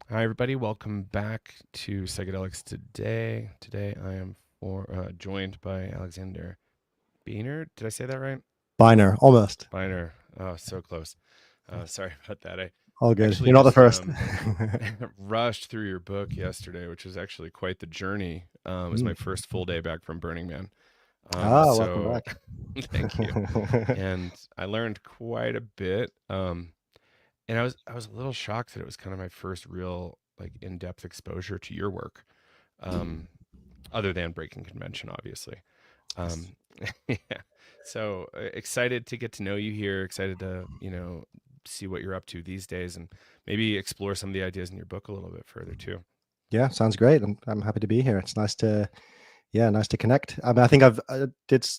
Hi, everybody. Welcome back to Psychedelics today. Today I am joined by Alexander Beiner. Did I say that right? Beiner, almost. Beiner. Oh, so close. Sorry about that. I All good. actually You're not the just first. rushed through your book yesterday, which was actually quite the journey. It was my Mm. first full day back from Burning Man. Welcome So back. thank you. And I learned quite a bit. And I was a little shocked that it was kind of my first real like in-depth exposure to your work, um, other than breaking convention, obviously. Yes. Um, yeah. So excited to get to know you here. Excited to see what you're up to these days, and maybe explore some of the ideas in your book a little bit further too. Yeah, sounds great. I'm happy to be here. It's nice to connect. I mean, I think I've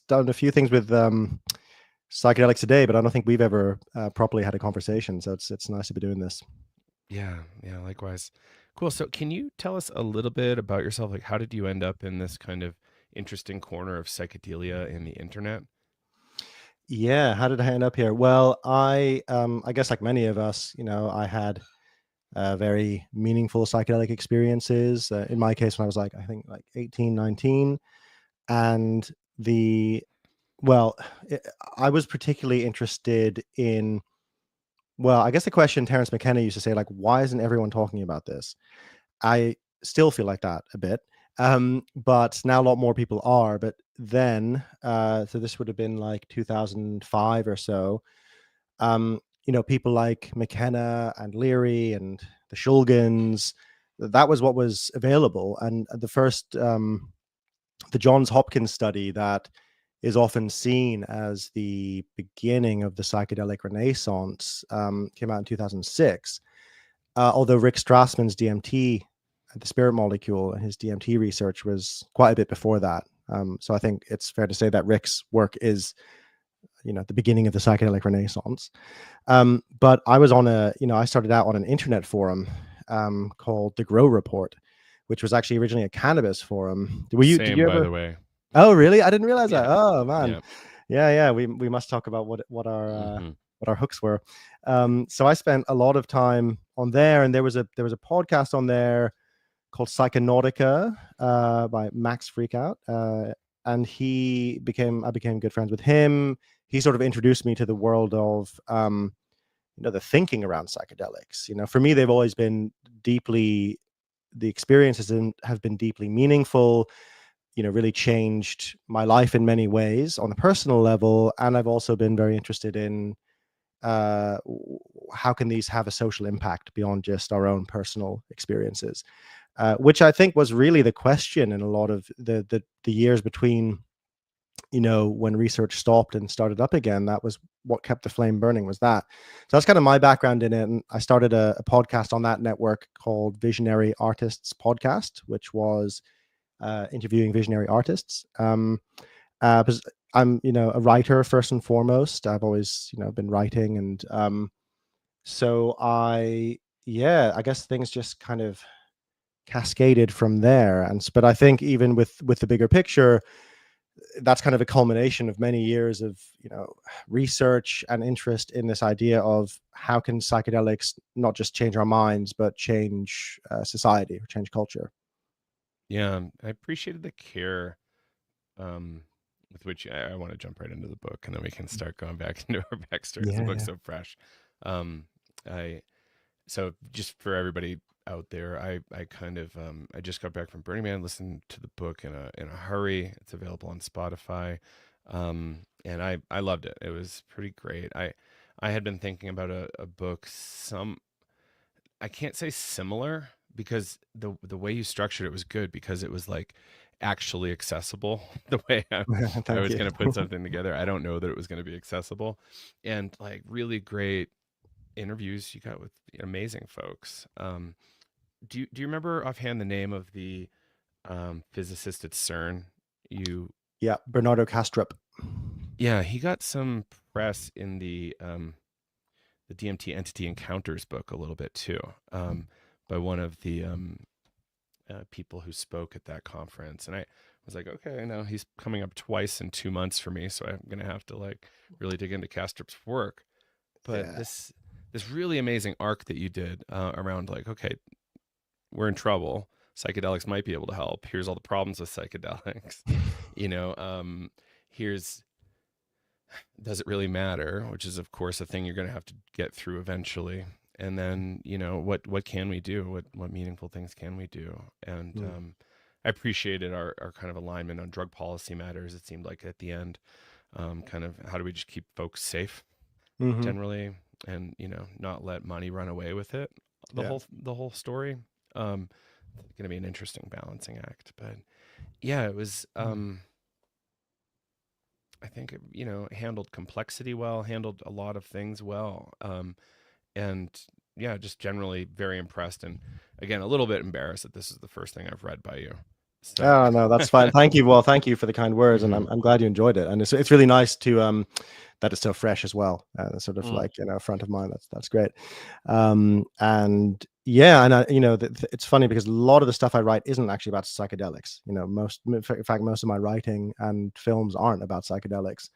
done a few things with psychedelics today, but I don't think we've ever properly had a conversation. So it's nice to be doing this. Yeah, yeah, likewise. Cool. So can you tell us a little bit about yourself? Like, how did you end up in this kind of interesting corner of psychedelia in the internet? Yeah, how did I end up here? Well, I guess like many of us, I had very meaningful psychedelic experiences. In my case, when I was like, I think like 18, 19, and the Well, eh, I was particularly interested in I guess the question Terence McKenna used to say, like, "Why isn't everyone talking about this?" I still feel like that a bit, but now a lot more people are, but then, so this would have been like 2005 or so, people like McKenna and Leary and the Shulgins, that was what was available, and the Johns Hopkins study that is often seen as the beginning of the psychedelic renaissance came out in 2006. Although Rick Strassman's DMT, the spirit molecule, and his DMT research was quite a bit before that. So I think it's fair to say that Rick's work is, the beginning of the psychedelic renaissance. But I was I started out on an internet forum called the Grow Report, which was actually originally a cannabis forum. Did Same, you by ever? the way. Oh, really? I didn't realize that. Yeah. Oh, man. Yeah. Yeah, yeah. We must talk about Hmm. what our hooks were. So I spent a lot of time on there, and there was a podcast on there called Psychonautica by Max Freakout, and I became good friends with him. He sort of introduced me to the world of the thinking around psychedelics. For me, they've always been deeply the experiences have been deeply meaningful, really changed my life in many ways on a personal level. And I've also been very interested in uh, how can these have a social impact beyond just our own personal experiences, which I think was really the question in a lot of the years between, when research stopped and started up again. That was what kept the flame burning, was that. So that's kind of my background in it. And I started a podcast on that network called Visionary Artists Podcast, which was interviewing visionary artists. Because I'm, a writer first and foremost. I've always, been writing, and yeah, I guess things just kind of cascaded from there. But I think even with the bigger picture, that's kind of a culmination of many years of research and interest in this idea of how can psychedelics not just change our minds but change society or change culture. Yeah. I appreciated the care um, with which I want to jump right into the book, and then we can start going back into our backstory because the Yeah, book's yeah. so fresh. Um, I So just for everybody out there, I kind of I just got back from Burning Man, listened to the book in a hurry. It's available on Spotify, and I loved it. It was pretty great. I had been thinking about a book, I can't say similar, because the way you structured it was good, because it was like actually accessible. The way I Thank was you. going to put something together, I don't know that it was going to be accessible, and like really great interviews you got with amazing folks. Do you remember offhand the name of the physicist at CERN? You Yeah, Bernardo Kastrup. Yeah, he got some press in the DMT Entity Encounters book a little bit too, by one of the people who spoke at that conference, and I was like, okay, now he's coming up twice in 2 months for me, so I'm gonna have to like really dig into Castrup's work. But Yeah. this really amazing arc that you did around like, okay, we're in trouble. Psychedelics might be able to help. Here's all the problems with psychedelics. You know, here's does it really matter? Which is, of course, a thing you're going to have to get through eventually. And then, you know, what can we do? What meaningful things can we do? And Mm. I appreciated our kind of alignment on drug policy matters. It seemed like at the end, kind of how do we just keep folks safe Hmm. generally, and you know, not let money run away with it. Yeah. The whole story. Going to be an interesting balancing act, but yeah, it was. Mm. I think it, you know, handled complexity well, handled a lot of things well, and yeah, just generally very impressed. And again, a little bit embarrassed that this is the first thing I've read by you. So, Oh no, that's fine. Thank you. Well, thank you for the kind words, and mhm. I'm glad you enjoyed it. And it's really nice to that it's so fresh as well. Sort of Mm. like, front of mind. That's great. And yeah, and it's funny because a lot of the stuff I write isn't actually about psychedelics. In fact, most of my writing and films aren't about psychedelics.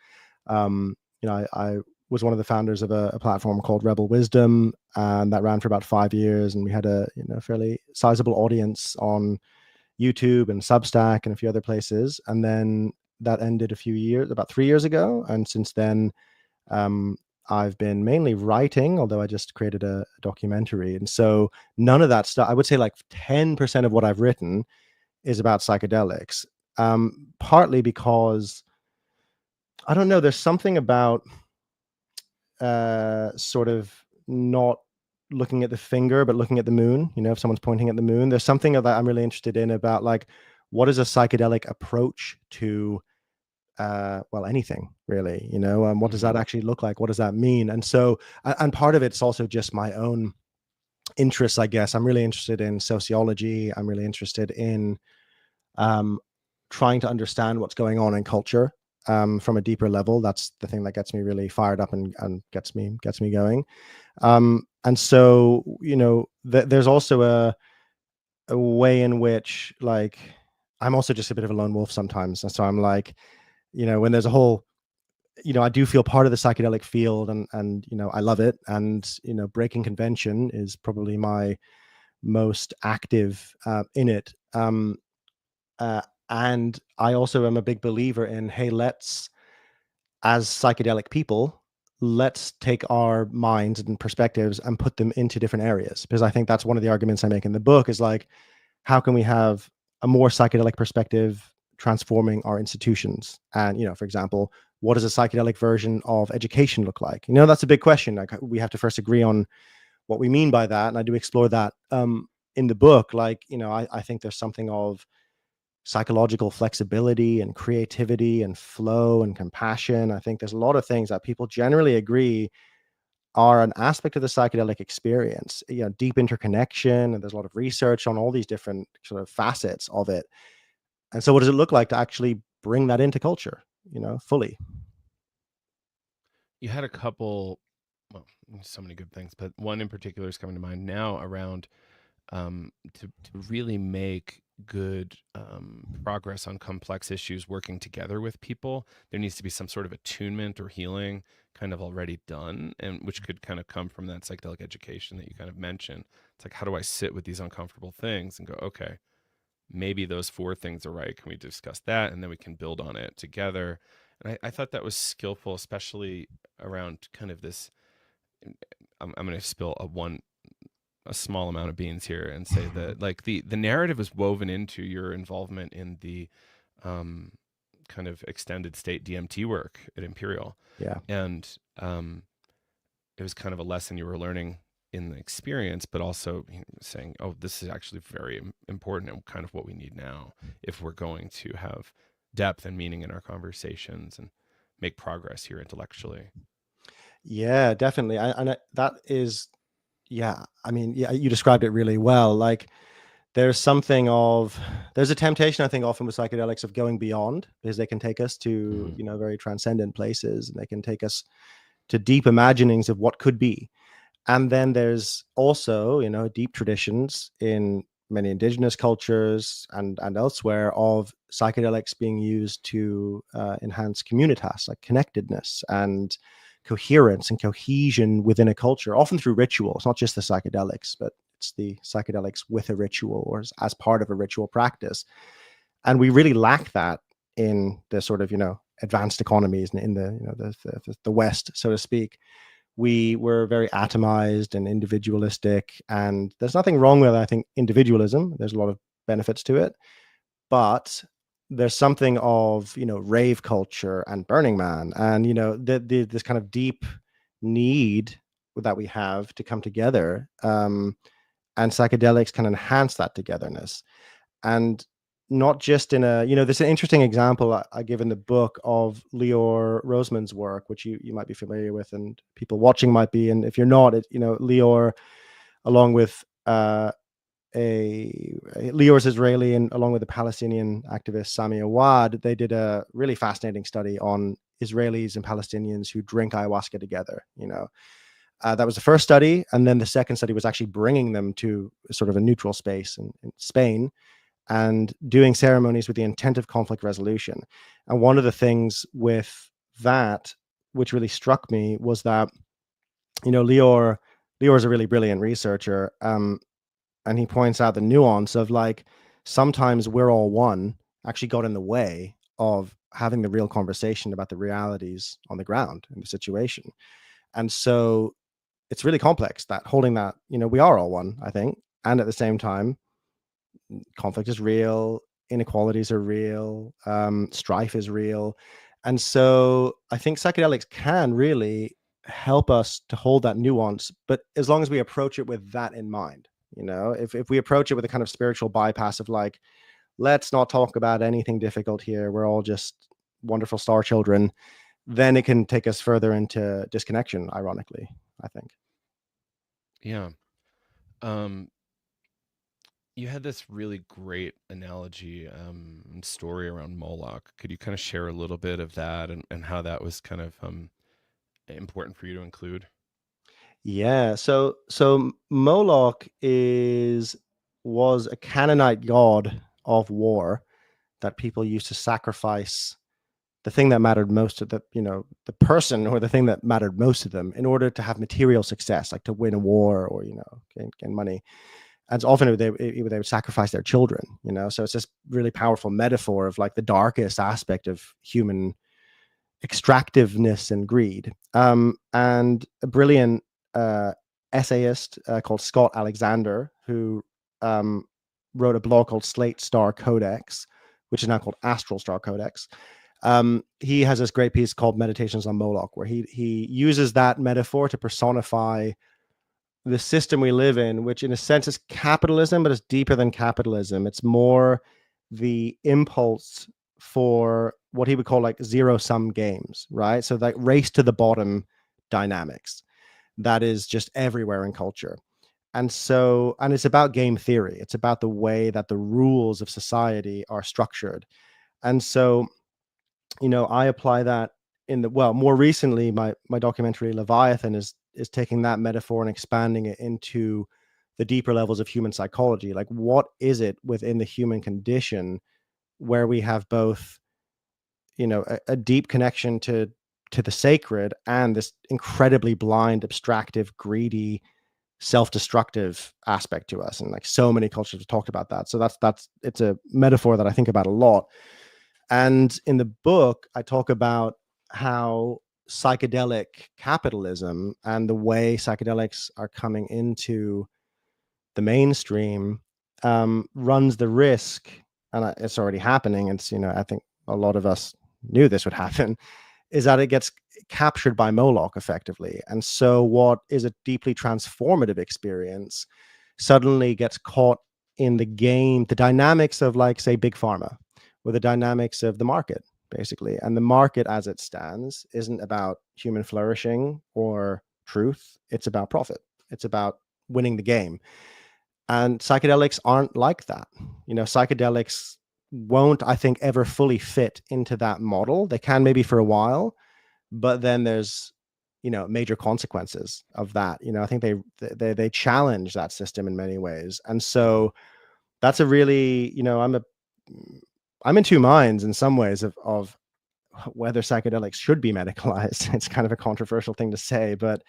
I was one of the founders of a platform called Rebel Wisdom, and that ran for about 5 years, and we had a fairly sizable audience on YouTube and Substack and a few other places. And then that ended about 3 years ago. And since then, um, I've been mainly writing, although I just created a documentary. And so none of that stuff, I would say like 10% of what I've written is about psychedelics. Partly because I don't know, there's something about sort of not looking at the finger, but looking at the moon. If someone's pointing at the moon, there's something that I'm really interested in about like, what is a psychedelic approach to, well, anything really, what does that Mhm. actually look like? What does that mean? And so, and part of it's also just my own interests, I guess. I'm really interested in sociology. I'm really interested in um, trying to understand what's going on in culture from a deeper level. That's the thing that gets me really fired up and gets me going. And so, there's also a way in which, like, I'm also just a bit of a lone wolf sometimes. And so I'm like, when there's a whole, I do feel part of the psychedelic field, and I love it. And breaking convention is probably my most active in it. Uh, and I also am a big believer in, hey, as psychedelic people, let's take our minds and perspectives and put them into different areas. Because I think that's one of the arguments I make in the book is like, how can we have a more psychedelic perspective transforming our institutions? And, for example, what does a psychedelic version of education look like? That's a big question. Like, we have to first agree on what we mean by that. And I do explore that in the book. Like, I think there's something of psychological flexibility and creativity and flow and compassion. I think there's a lot of things that people generally agree are an aspect of the psychedelic experience, deep interconnection. And there's a lot of research on all these different sort of facets of it. And so what does it look like to actually bring that into culture, fully? You had a couple, well, so many good things, but one in particular is coming to mind now around to really make good progress on complex issues working together with people. There needs to be some sort of attunement or healing kind of already done, and which could kind of come from that psychedelic education that you kind of mentioned. It's like, how do I sit with these uncomfortable things and go, okay, maybe those four things are right. Can we discuss that? And then we can build on it together. And I thought that was skillful, especially around kind of this. I'm going to spill a small amount of beans here and say that like the narrative is woven into your involvement in the um, kind of extended state DMT work at Imperial, Yeah. and it was kind of a lesson you were learning in the experience, but also saying, "Oh, this is actually very important and kind of what we need now if we're going to have depth and meaning in our conversations and make progress here intellectually." Yeah, definitely. That is, yeah, I mean, yeah, you described it really well. Like, there's a temptation, I think, often with psychedelics of going beyond, because they can take us to, Mm-hmm. very transcendent places, and they can take us to deep imaginings of what could be. And then there's also, deep traditions in many indigenous cultures and elsewhere of psychedelics being used to enhance communitas, like connectedness and coherence and cohesion within a culture, often through rituals, not just the psychedelics, but connects the psychedelics with a ritual or as part of a ritual practice. And we really lack that in the sort of, advanced economies in the, the West, so to speak. We were very atomized and individualistic, and there's nothing wrong with, I think, individualism. There's a lot of benefits to it, but there's something of, rave culture and Burning Man, and this kind of deep need that we have to come together, and psychedelics can enhance that togetherness. And not just in a, there's an interesting example I give in the book of Lior Roseman's work, which you might be familiar with, and people watching might be. And if you're not, Lior, along with Lior's Israeli, and along with the Palestinian activist Sami Awad, they did a really fascinating study on Israelis and Palestinians who drink ayahuasca together. That was the first study, and then the second study was actually bringing them to sort of a neutral space in Spain, and doing ceremonies with the intent of conflict resolution. And one of the things with that, which really struck me, was that, Lior is a really brilliant researcher, and he points out the nuance of, like, sometimes we're all one actually got in the way of having the real conversation about the realities on the ground in the situation. And so it's really complex, that holding that, we are all one, I think. And at the same time, conflict is real, inequalities are real, strife is real. And so I think psychedelics can really help us to hold that nuance, but as long as we approach it with that in mind. If we approach it with a kind of spiritual bypass of, like, let's not talk about anything difficult here, we're all just wonderful star children, then it can take us further into disconnection, ironically, I think. Yeah. Um, you had this really great analogy and story around Moloch. Could you kind of share a little bit of that, and how that was kind of important for you to include? Yeah. So Moloch was a Canaanite god of war that people used to sacrifice the thing that mattered most to the person, or the thing that mattered most to them, in order to have material success, like to win a war, or gain money. And often they would sacrifice their children. So it's this really powerful metaphor of, like, the darkest aspect of human extractiveness and greed. And a brilliant essayist called Scott Alexander, who wrote a blog called Slate Star Codex, which is now called Astral Star Codex. He has this great piece called Meditations on Moloch, where he uses that metaphor to personify the system we live in, which in a sense is capitalism, but it's deeper than capitalism. It's more the impulse for what he would call, like, zero sum games, right? So, like, race to the bottom dynamics that is just everywhere in culture. And it's about game theory. It's about the way that the rules of society are structured. And so, I apply that more recently, my documentary Leviathan is taking that metaphor and expanding it into the deeper levels of human psychology. Like, what is it within the human condition where we have both, a deep connection to the sacred, and this incredibly blind, abstractive, greedy, self-destructive aspect to us. And, like, so many cultures have talked about that. So it's a metaphor that I think about a lot. And in the book, I talk about how psychedelic capitalism and the way psychedelics are coming into the mainstream runs the risk, and it's already happening. It's, I think a lot of us knew this would happen, is that it gets captured by Moloch effectively. And so what is a deeply transformative experience suddenly gets caught in the game, the dynamics of, like, say, big pharma, or the dynamics of the market, basically. And the market as it stands isn't about human flourishing or truth. It's about profit. It's about winning the game. And psychedelics aren't like that. Psychedelics won't, I think, ever fully fit into that model. They can maybe for a while, but then there's, major consequences of that. I think they challenge that system in many ways. And so that's a really, I'm in two minds in some ways of whether psychedelics should be medicalized. It's kind of a controversial thing to say, but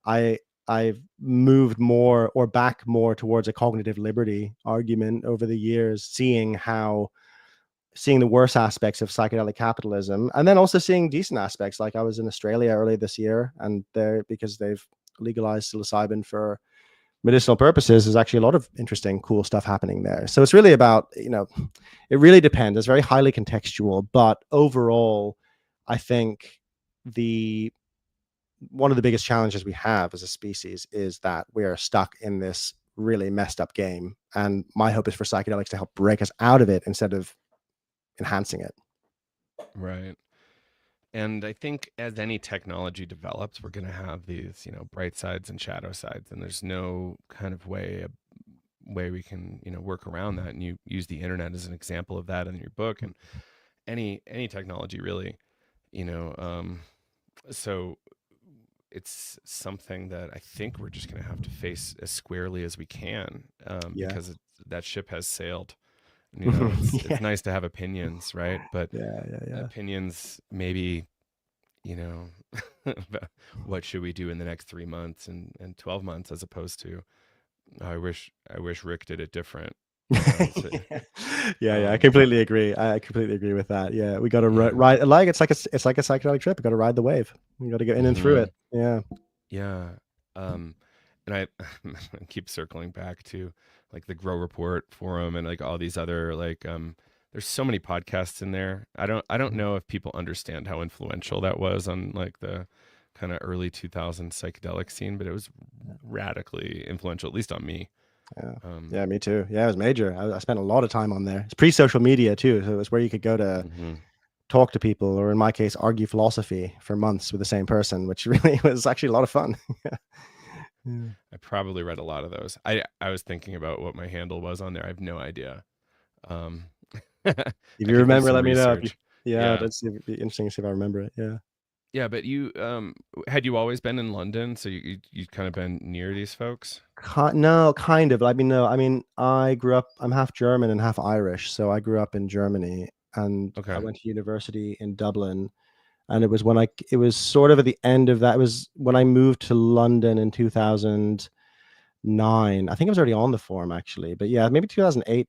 I I've moved more or back more towards a cognitive liberty argument over the years, seeing the worst aspects of psychedelic capitalism, and then also seeing decent aspects. Like I was in Australia earlier this year, and there, because they've legalized psilocybin for medicinal purposes, there's actually a lot of interesting, cool stuff happening there. So it's really about, it really depends. It's very highly contextual, but overall, I think the one of the biggest challenges we have as a species is that we are stuck in this really messed up game. And my hope is for psychedelics to help break us out of it instead of enhancing it. Right. And I think as any technology develops, we're going to have these, bright sides and shadow sides, and there's no kind of way we can, work around that. And you use the internet as an example of that in your book, and any technology really, you know. So it's something that I think we're just going to have to face as squarely as we can, Yeah. because that ship has sailed. It's Yeah. nice to have opinions, right? But Yeah. Yeah. Yeah. opinions maybe, you know, about what should we do in the next 3 months and 12 months, as opposed to, "Oh, I wish Rick did it different." So, Yeah, yeah, I um, completely agree. I completely agree with that. Yeah, we got to yeah. ride, like it's like a psychedelic trip. We got to ride the wave. We got to go in and through Hmm. it. Yeah, Yeah. Um, and I keep circling back to like the Grow Report forum and like all these other like there's so many podcasts in there. I don't know if people understand how influential that was on like the kind of early 2000s psychedelic scene, but it was radically influential, at least on me. yeah, Um, yeah. Me too. Yeah, it was major. I spent a lot of time on there. It's pre-social media too, so it was where you could go to mhm. talk to people, or in my case, argue philosophy for months with the same person, which really was actually a lot of fun. Yeah. I probably read a lot of those. I was thinking about what my handle was on there. I have no idea. Um, If I you could do remember, some let me know. If you, research. yeah, Yeah. it'd be interesting to see if I remember it. Yeah. Yeah, but you had you always been in London, so you kind of been near these folks? No, kind of. I mean, no. I mean, I grew up. I'm half German and half Irish, so I grew up in Germany, and I Okay. went to university in Dublin. And it was when it was sort of at the end of that. It was when I moved to London in 2009. I think I was already on the forum actually, but yeah, maybe 2008.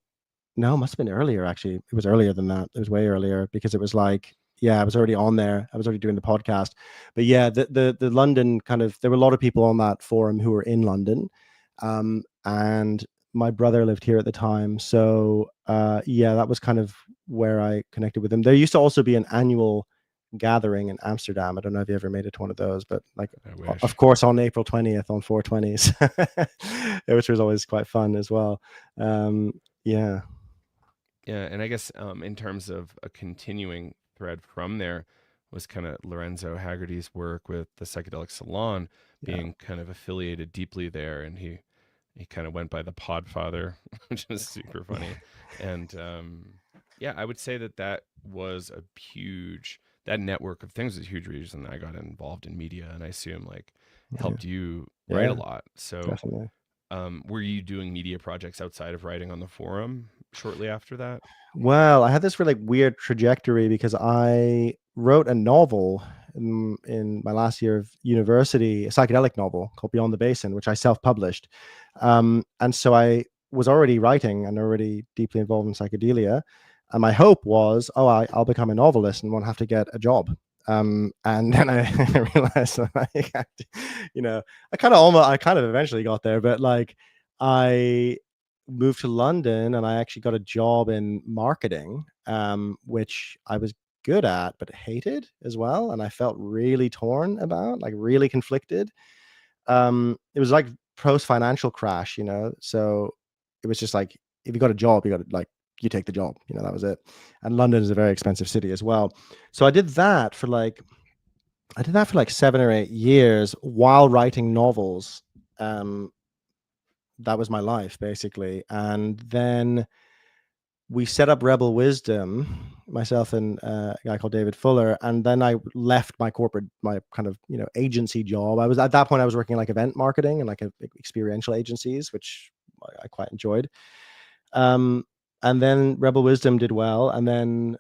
No, it must have been earlier actually. It was earlier than that. It was way earlier, because it was like, yeah, I was already on there. I was already doing the podcast. But yeah, the London kind of, there were a lot of people on that forum who were in London. And my brother lived here at the time. So yeah, that was kind of where I connected with him. There used to also be an annual gathering in Amsterdam. I don't know if you ever made it to one of those, but like, I of wish. course, on April 20th on 420s, which was always quite fun as well. Yeah. Yeah, and I guess in terms of a continuing thread from there was kind of Lorenzo Haggerty's work with the Psychedelic Salon, Yeah. being kind of affiliated deeply there, and he kind of went by the Podfather, which is super funny. And yeah, I would say that was a huge, that network of things was a huge reason I got involved in media, and I assume like Yeah. helped you write a Yeah, lot. So definitely. were you doing media projects outside of writing on the forum shortly after that? Well, I had this really weird trajectory because I wrote a novel in my last year of university, a psychedelic novel called Beyond the Basin, which I self-published. And so I was already writing and already deeply involved in psychedelia. And my hope was, oh, I'll become a novelist and won't have to get a job. And then I realized, like, I kind of eventually got there, but like, I moved to London and I actually got a job in marketing, which I was good at but hated as well, and I felt really torn about, like really conflicted. It was like post financial crash, so it was just like, if you got a job, you got to, like, you take the job, that was it. And London is a very expensive city as well. So I did that for like 7 or 8 years while writing novels. Um, that was my life basically. And then we set up Rebel Wisdom, myself and a guy called David Fuller, and then I left my kind of agency job. I was at that point I was working like event marketing and like experiential agencies, which I quite enjoyed. Um, and then Rebel Wisdom did well, and then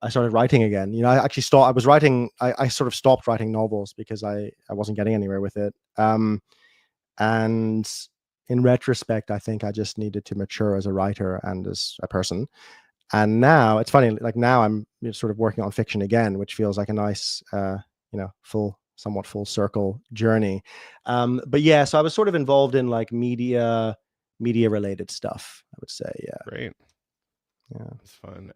I started writing again. You know, I actually stopped. I was writing. I sort of stopped writing novels because I wasn't getting anywhere with it. And in retrospect, I think I just needed to mature as a writer and as a person. And now it's funny. Like now I'm sort of working on fiction again, which feels like a nice, somewhat full circle journey. But yeah, so I was sort of involved in like media related stuff, I would say. Yeah. Great. Yeah. It's fun.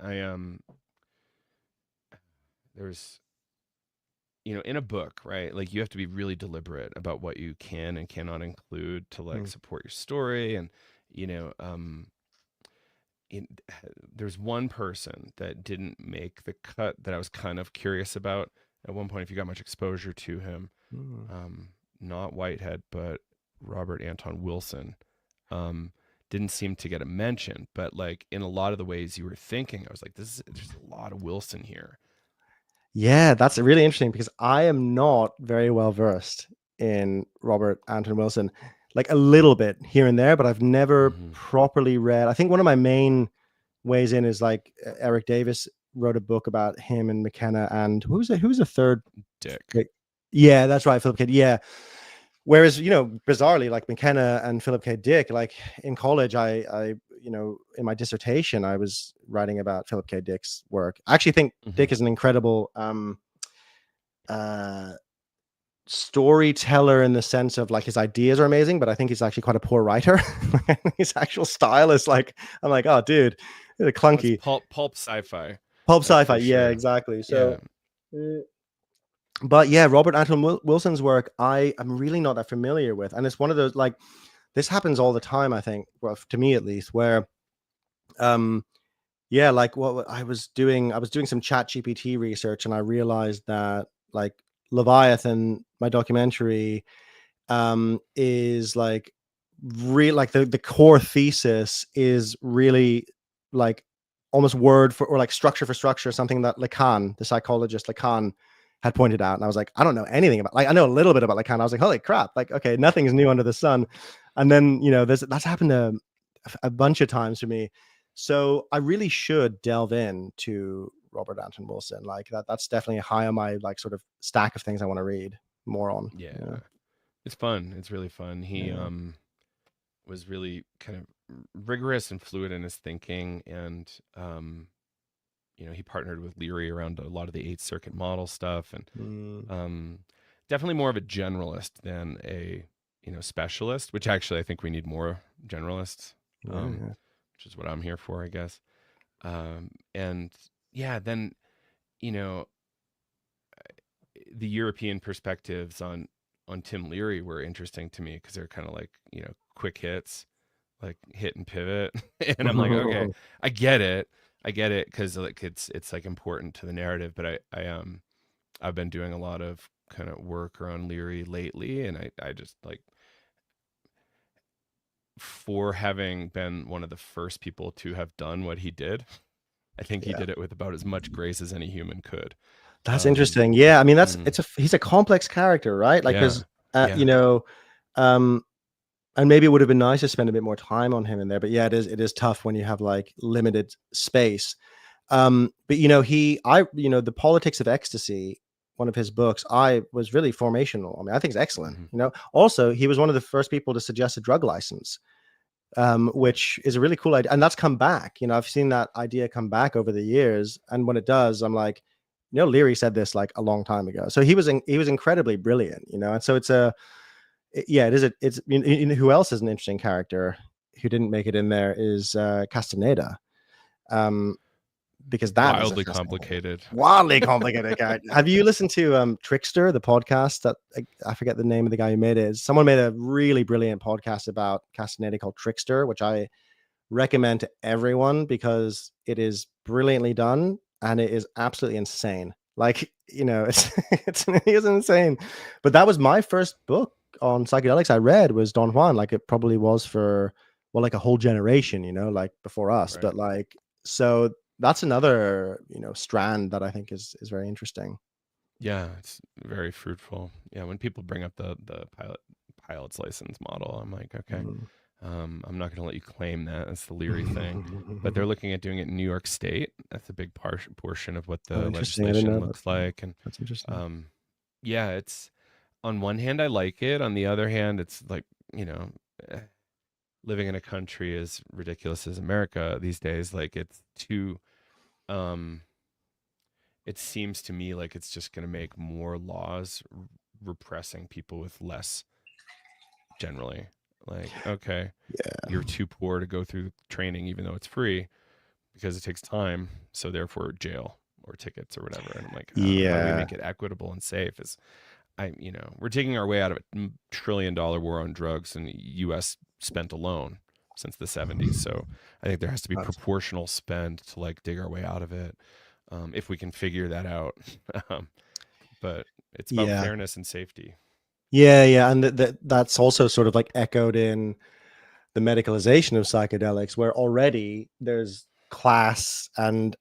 There's, in a book, right? Like you have to be really deliberate about what you can and cannot include to like Mm. support your story. And, you know, in, there's one person that didn't make the cut that I was kind of curious about at one point. If you got much exposure to him, Mm. not Whitehead, but Robert Anton Wilson, didn't seem to get a mention. But like in a lot of the ways you were thinking, I was like, there's a lot of Wilson here. Yeah, that's really interesting because I am not very well versed in Robert Anton Wilson, like a little bit here and there, but I've never Mm-hmm. properly read. I think one of my main ways in is like Eric Davis wrote a book about him and McKenna, and who's the third? Dick. Like, yeah, that's right, Philip K. Yeah. Whereas, bizarrely, like McKenna and Philip K. Dick, like in college, I in my dissertation, I was writing about Philip K. Dick's work. I actually think Mm-hmm. Dick is an incredible uh, storyteller in the sense of like his ideas are amazing, but I think he's actually quite a poor writer. His actual style is like, I'm like, oh, dude, it's Well, it's clunky. pulp sci-fi. Pulp That's sci-fi, for yeah, sure. exactly. Yeah. So, but yeah, Robert Anton Wilson's work, I'm really not that familiar with, and it's one of those like this happens all the time. I think, well, to me at least, where yeah, like what I was doing some chat GPT research and I realized that like Leviathan, my documentary, is like real, like the core thesis is really like almost word for, or like structure for structure, something that Lacan, the psychologist Lacan, had pointed out. And I was like, I don't know anything about, like, I know a little bit about Lacan. I was like, holy crap, like, okay, nothing's new under the sun. And then, that's happened a bunch of times for me. So I really should delve into Robert Anton Wilson. Like that's definitely high on my like sort of stack of things I want to read more on. Yeah. Yeah. It's fun. It's really fun. He Yeah. was really kind of rigorous and fluid in his thinking, and he partnered with Leary around a lot of the Eighth Circuit model stuff, and Mm, definitely more of a generalist than a specialist. Which actually I think we need more generalists, yeah, um, yeah. which is what I'm here for, I guess. And yeah, then you know the European perspectives on Tim Leary were interesting to me because they're kind of like quick hits, like hit and pivot, and I'm like, okay, I get it, because like it's like important to the narrative, but I've been doing a lot of kind of work around Leary lately, and I just like, for having been one of the first people to have done what he did, I think he Yeah. did it with about as much grace as any human could. That's Um, interesting. Yeah. I mean, mm, he's a complex character, right? Like, yeah, cause, yeah, um, and maybe it would have been nice to spend a bit more time on him in there, but yeah, it is tough when you have like limited space. But the Politics of Ecstasy, one of his books, I was really formational. I mean, I think it's excellent. hmm Also he was one of the first people to suggest a drug license, which is a really cool idea. And that's come back. I've seen that idea come back over the years. And when it does, I'm like, Leary said this like a long time ago. So he was incredibly brilliant, and so who else is an interesting character who didn't make it in there is Castaneda. Um, because that is a wildly fascinating, complicated. wildly complicated character. Have you listened to Trickster, the podcast that I forget the name of the guy who made it? Someone made a really brilliant podcast about Castaneda called Trickster, which I recommend to everyone because it is brilliantly done and it is absolutely insane. Like, it is insane. But that was my first book on psychedelics I read was Don Juan. Like it probably was for, well, like a whole generation, like before us. Right. But like, so that's another, strand that I think is very interesting. Yeah, it's very fruitful. Yeah, when people bring up the pilot's license model, I'm like, okay. Mm. I'm not going to let you claim that. That's the Leary thing. But they're looking at doing it in New York State. That's a big portion of what Oh, the interesting. I didn't know legislation that. looks like. And That's interesting. um, yeah, it's on one hand, I like it. On the other hand, it's like, you know, eh, living in a country as ridiculous as America these days, like it's too, um, it seems to me like it's just going to make more laws repressing people with less generally. Like, okay, Yeah. you're too poor to go through training, even though it's free because it takes time. So therefore, jail or tickets or whatever. And I'm like, how do we Yeah. make it equitable and safe? Is we're taking our way out of $1 trillion war on drugs in the U.S. spent alone since the 70s. So I think there has to be That's- proportional spend to like dig our way out of it, if we can figure that out. um, but it's about yeah. fairness and safety. Yeah. Yeah. And that's also sort of like echoed in the medicalization of psychedelics, where already there's class and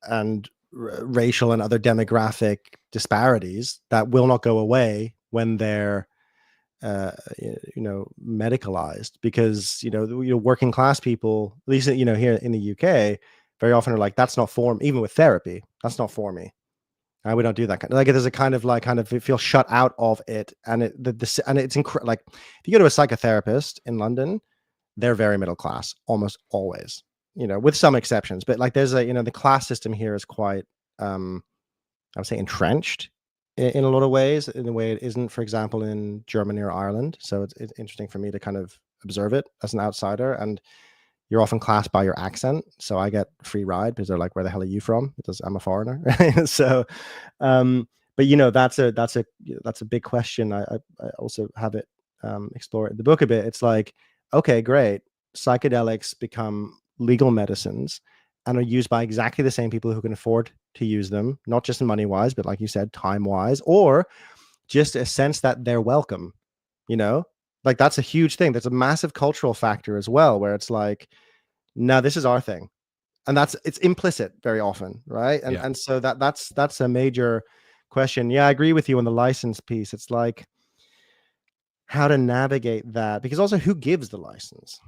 racial and other demographic disparities that will not go away when they're medicalized, because working class people, at least here in the UK, very often are like, that's not for me. Even with therapy, that's not for me. We don't do that kind of, like, there's a kind of feel shut out of it. And and it's like, if you go to a psychotherapist in London, they're very middle class almost always, with some exceptions. But like, there's the class system here is quite, I would say, entrenched in a lot of ways, in a way it isn't, for example, in Germany or Ireland. So it's interesting for me to kind of observe it as an outsider. And you're often classed by your accent. So I get free ride because they're like, "Where the hell are you from?" Because I'm a foreigner. Right? So, um, but that's a big question. I also have it explore it in the book a bit. It's like, okay, great, psychedelics become legal medicines and are used by exactly the same people who can afford to use them, not just money wise, but like you said, time wise, or just a sense that they're welcome. You know, like, that's a huge thing. There's a massive cultural factor as well, where it's like, no, this is our thing. And it's implicit very often, right? and Yeah. and so that's a major question. Yeah, I agree with you on the license piece. It's like, how to navigate that, because also, who gives the license,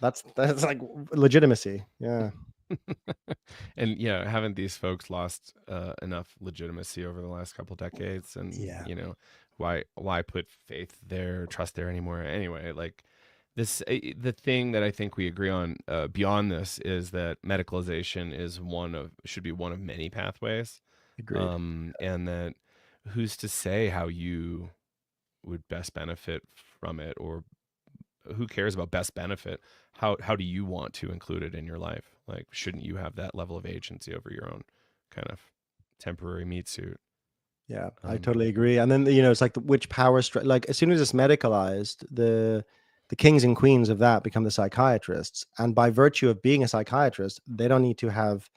that's like legitimacy. Yeah. And yeah, haven't these folks lost enough legitimacy over the last couple decades? And Yeah. why put faith there, trust there anymore? Anyway, like the thing that I think we agree on beyond this is that medicalization is should be one of many pathways, Agreed. and that who's to say how you would best benefit from it, or who cares about best benefit? How do you want to include it in your life? Like, shouldn't you have that level of agency over your own kind of temporary meat suit? Yeah, I Um, totally agree. And then, it's like, which like, as soon as it's medicalized, the kings and queens of that become the psychiatrists. And by virtue of being a psychiatrist, they don't need to have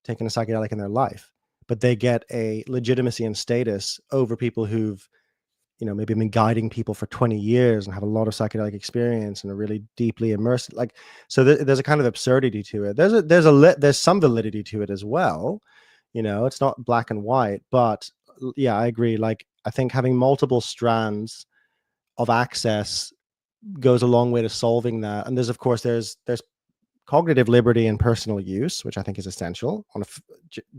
taken a psychedelic in their life, but they get a legitimacy and status over people who've, maybe been guiding people for 20 years and have a lot of psychedelic experience and are really deeply immersed. Like, so there's a kind of absurdity to it. There's some validity to it as well. It's not black and white, but yeah, I agree. Like, I think having multiple strands of access goes a long way to solving that. And of course, there's cognitive liberty and personal use, which I think is essential on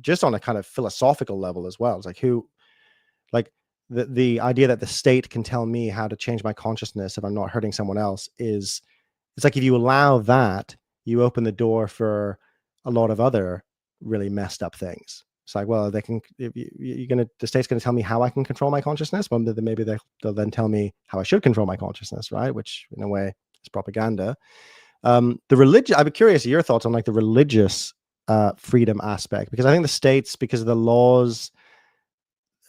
just on a kind of philosophical level as well. It's like, like, the idea that the state can tell me how to change my consciousness if I'm not hurting someone else is, it's like, if you allow that, you open the door for a lot of other really messed up things. It's like, well, they can, if the state's going to tell me how I can control my consciousness. Well, then maybe they'll then tell me how I should control my consciousness, right? Which in a way is propaganda. The religion, I'd be curious your thoughts on, like, the religious freedom aspect, because I think the states, because of the laws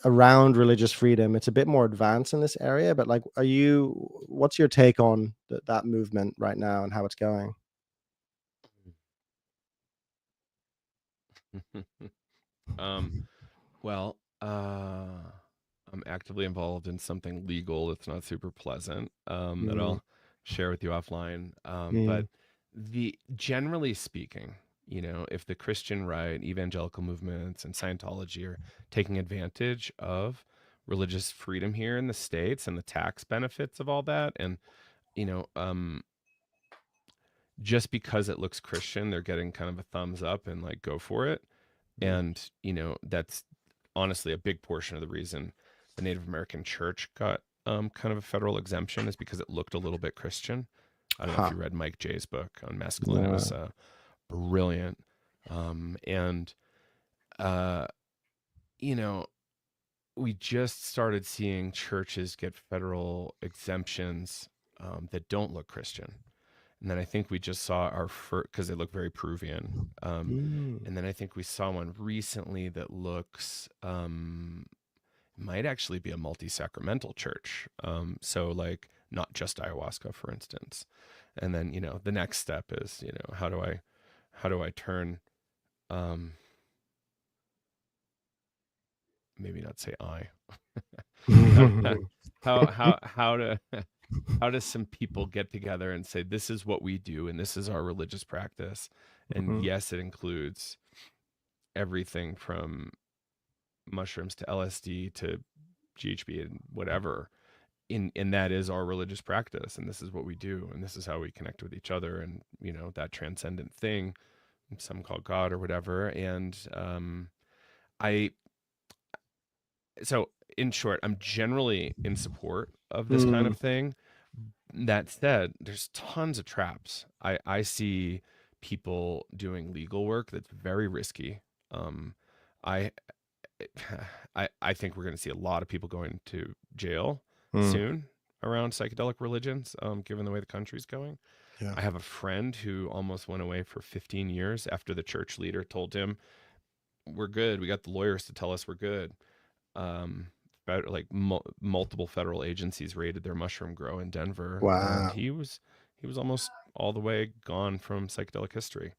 around religious freedom, it's a bit more advanced in this area. But like, what's your take on that movement right now and how it's going? um, well, I'm actively involved in something legal that's not super pleasant, that Mm, I'll share with you offline. But mm, generally speaking, if the Christian right, evangelical movements, and Scientology are taking advantage of religious freedom here in the States and the tax benefits of all that, and just because it looks Christian, they're getting kind of a thumbs up and like go for it. And, that's honestly a big portion of the reason the Native American church got kind of a federal exemption is because it looked a little bit Christian. I don't know if Ha. you read Mike Jay's book on mescaline. It was No. brilliant. And, uh, you know, we just started seeing churches get federal exemptions that don't look Christian. And then I think we just saw our first, because they look very Peruvian. Mm. And then I think we saw one recently that looks, might actually be a multi-sacramental church. So like not just ayahuasca, for instance. And then, the next step is, how do I turn, um, maybe not say how, how to, how does some people get together and say, this is what we do and this is our religious practice? And Mhm. yes, it includes everything from mushrooms to LSD to GHB and whatever. And that is our religious practice. And this is what we do. And this is how we connect with each other. And, that transcendent thing, some call God or whatever. And I, so in short, I'm generally in support of this kind Mm. of thing. That said, there's tons of traps. I see people doing legal work that's very risky. I I think we're going to see a lot of people going to jail Mm. soon around psychedelic religions, given the way the country's going. Yeah. I have a friend who almost went away for 15 years after the church leader told him, "We're good. We got the lawyers to tell us we're good." Um, like multiple federal agencies raided their mushroom grow in Denver, and Wow. he was almost all the way gone from psychedelic history.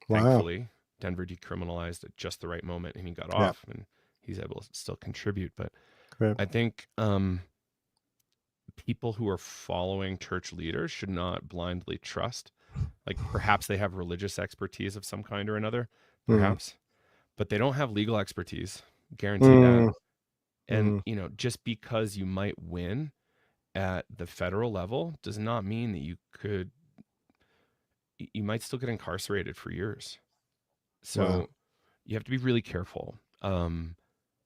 Wow. Thankfully, Denver decriminalized at just the right moment, and he got Yeah. off, and he's able to still contribute. But Great. I think people who are following church leaders should not blindly trust. Like perhaps they have religious expertise of some kind or another, Mm. perhaps, but they don't have legal expertise. Guarantee that. Mm. And Mm. just because you might win at the federal level does not mean that you might still get incarcerated for years. Wow. So you have to be really careful.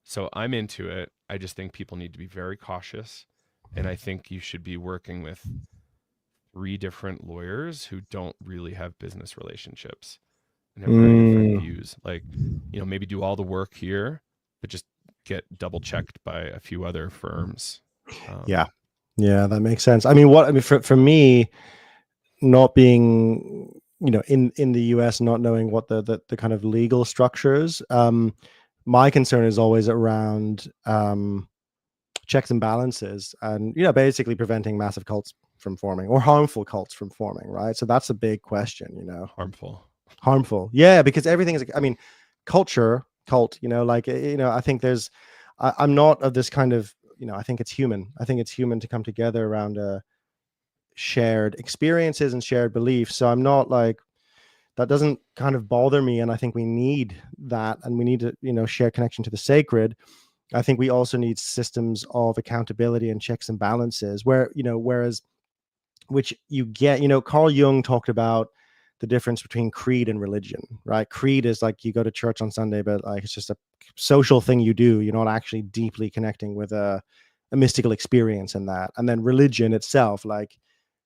So I'm into it. I just think people need to be very cautious. And I think you should be working with 3 different lawyers who don't really have business relationships and have very different Mm. views. Like, maybe do all the work here, but just get double checked by a few other firms. Yeah. Yeah, that makes sense. I mean, for me, not being, in the US, not knowing what the kind of legal structures, my concern is always around checks and balances, and basically preventing massive cults from forming, or harmful cults from forming, right? So that's a big question. Harmful. Harmful, yeah, because everything is, I mean, cult, like, I think I'm not of this kind of, I think it's human to come together around shared experiences and shared beliefs. So I'm not like, that doesn't kind of bother me, and I think we need that, and we need to, share connection to the sacred. I think we also need systems of accountability and checks and balances, whereas, which you get, Carl Jung talked about the difference between creed and religion, right? Creed is like, you go to church on Sunday, but like, it's just a social thing you do. You're not actually deeply connecting with a mystical experience in that. And then religion itself, like,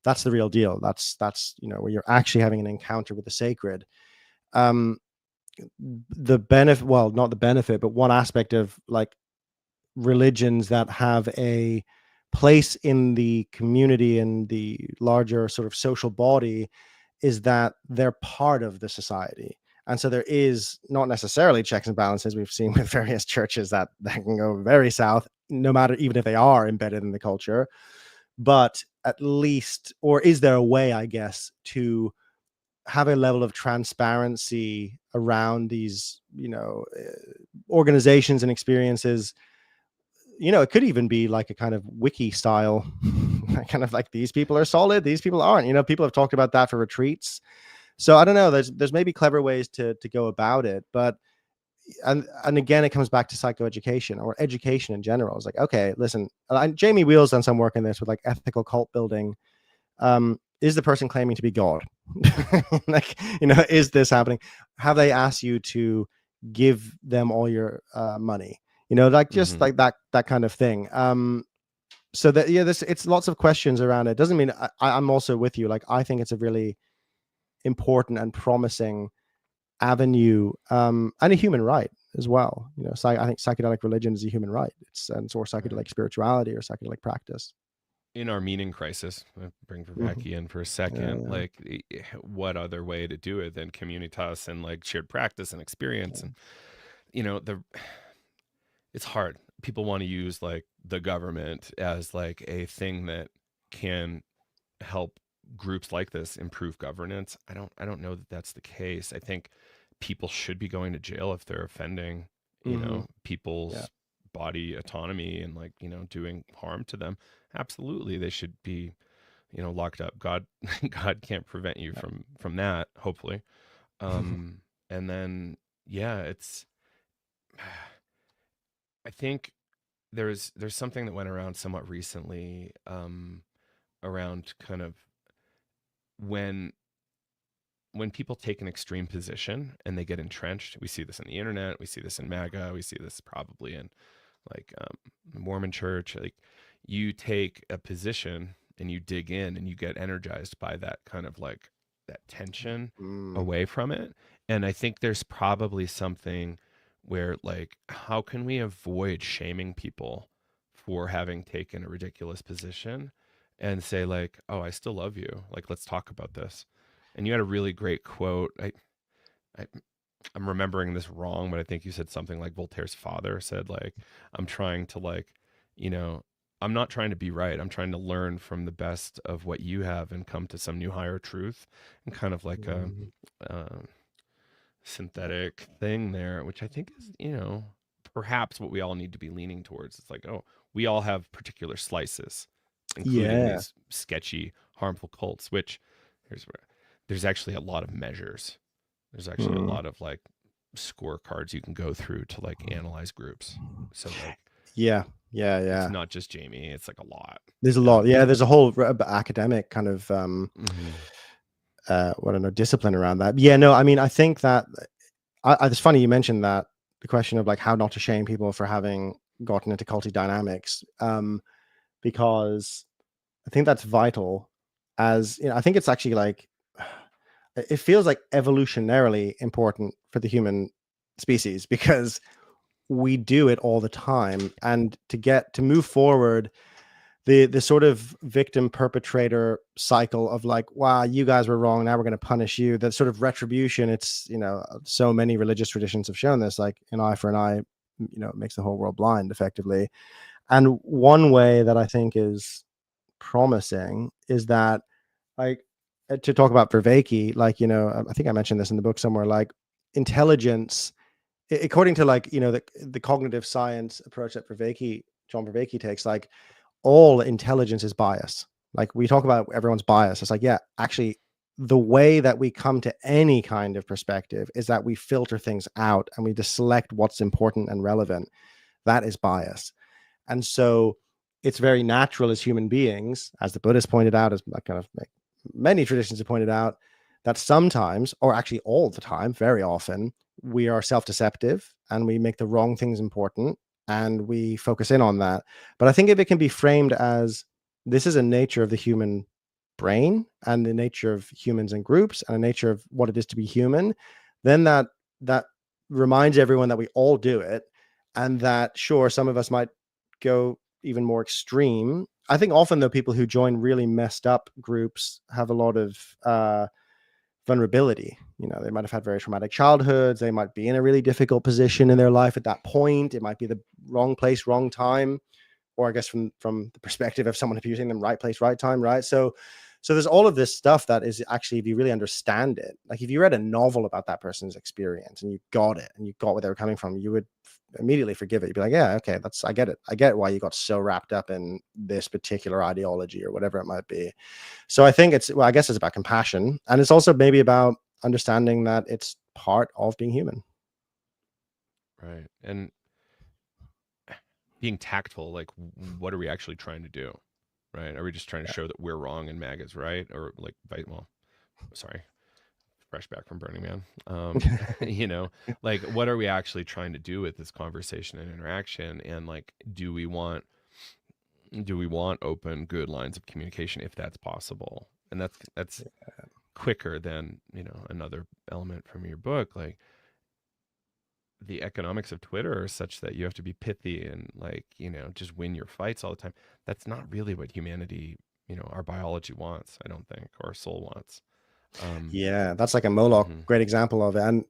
that's the real deal. That's where you're actually having an encounter with the sacred. Um, the benefit, well, not the benefit, but one aspect of like religions that have a place in the community and the larger sort of social body is that they're part of the society. And so there is not necessarily checks and balances. We've seen with various churches that can go very south, no matter, even if they are embedded in the culture. But at least, or is there a way, I guess, to have a level of transparency around these, organizations and experiences? It could even be like a kind of wiki style, kind of like, these people are solid, these people aren't. People have talked about that for retreats. So I don't know. There's maybe clever ways to go about it, but and again, it comes back to psychoeducation or education in general. It's like, okay, listen, Jamie Wheel's done some work in this with like ethical cult building. is the person claiming to be God? Like, is this happening? Have they asked you to give them all your money? Like just Mm-hmm. like that kind of thing. So that, yeah, this, it's lots of questions around it. Doesn't mean I'm also with you. Like, I think it's a really important and promising avenue, and a human right as well. I think psychedelic religion is a human right. Or Right. psychedelic spirituality or psychedelic practice. In our meaning crisis, I bring Mm-hmm. Vervaeke in for a Yeah, second. yeah, Like, what other way to do it than communitas and like shared practice and experience? And the it's hard. People want to use like the government as like a thing that can help groups like this improve governance. I don't know that that's the case. I think people should be going to jail if they're offending, mm-hmm. Yeah. people's body autonomy and like, doing harm to them. Absolutely, they should be, locked up. God God can't prevent you Yeah. from that, hopefully. Um and then yeah, it's I think there's something that went around somewhat recently, around kind of when people take an extreme position and they get entrenched. We see this on the internet, we see this in MAGA, we see this probably in like, the Mormon church. Like, you take a position and you dig in and you get energized by that kind of like that tension Mm. away from it. And I think there's probably something where like, how can we avoid shaming people for having taken a ridiculous position and say like, oh, I still love you. Like, let's talk about this. And you had a really great quote. I I'm remembering this wrong, but I think you said something like Voltaire's father said, like, I'm trying to like, you know, I'm not trying to be right. I'm trying to learn from the best of what you have and come to some new higher truth, and kind of like Mm. a synthetic thing there, which I think is, perhaps what we all need to be leaning towards. It's like, oh, we all have particular slices, including Yeah. these sketchy, harmful cults, which here's where there's actually a lot of measures. There's actually a Mm. lot of like scorecards you can go through to like analyze groups. So like, Yeah. Yeah. it's Yeah. not just Jamie, it's like a lot. There's a lot. And Yeah. There's a whole academic kind of, mhm, what I know, discipline around that. Yeah. No, I mean, I think that it's funny you mentioned that, the question of like how not to shame people for having gotten into culty dynamics, because I think that's vital. As I think it's actually like, it feels like evolutionarily important for the human species, because we do it all the time. And to move forward, the sort of victim perpetrator cycle of like, wow, you guys were wrong, now we're going to punish you, that sort of retribution, it's, so many religious traditions have shown this, like an eye for an eye, makes the whole world blind, effectively. And one way that I think is promising is that, like, to talk about Vervaeke, like, I think I mentioned this in the book somewhere, like intelligence, according to, like, the cognitive science approach that John Vervaeke takes, like all intelligence is bias. Like, we talk about everyone's bias. It's like, yeah, actually, the way that we come to any kind of perspective is that we filter things out and we just select what's important and relevant. That is bias. And so it's very natural as human beings, as the Buddhists pointed out, as kind of like many traditions have pointed out, that sometimes, or actually all the time, very often, we are self-deceptive and we make the wrong things important and we focus in on that. But I think if it can be framed as, this is a nature of the human brain and the nature of humans and groups and the nature of what it is to be human, then that reminds everyone that we all do it, and that, sure, some of us might go even more extreme. I think often, though, people who join really messed up groups have a lot of vulnerability. They might have had very traumatic childhoods. They might be in a really difficult position in their life at that point. It might be the wrong place, wrong time, or I guess from the perspective of someone abusing them, right place, right time, right? So there's all of this stuff that is actually, if you really understand it, like if you read a novel about that person's experience and you got it and you got where they were coming from, you would immediately forgive it. You'd be like, yeah, okay, I get it. I get why you got so wrapped up in this particular ideology or whatever it might be. So I think I guess it's about compassion, and it's also maybe about understanding that it's part of being human. right. And being tactful, like, what are we actually trying to do? right? Are we just trying to show that we're wrong and MAGA's right, or like, well, sorry, fresh back from Burning Man. You know, like, what are we actually trying to do with this conversation and interaction? And like, do we want open, good lines of communication if that's possible? And that's quicker than, another element from your book. Like, the economics of Twitter are such that you have to be pithy and, like, just win your fights all the time. That's not really what humanity, our biology wants, I don't think, or our soul wants. Yeah, that's like a Moloch, Mm-hmm. great example of it. And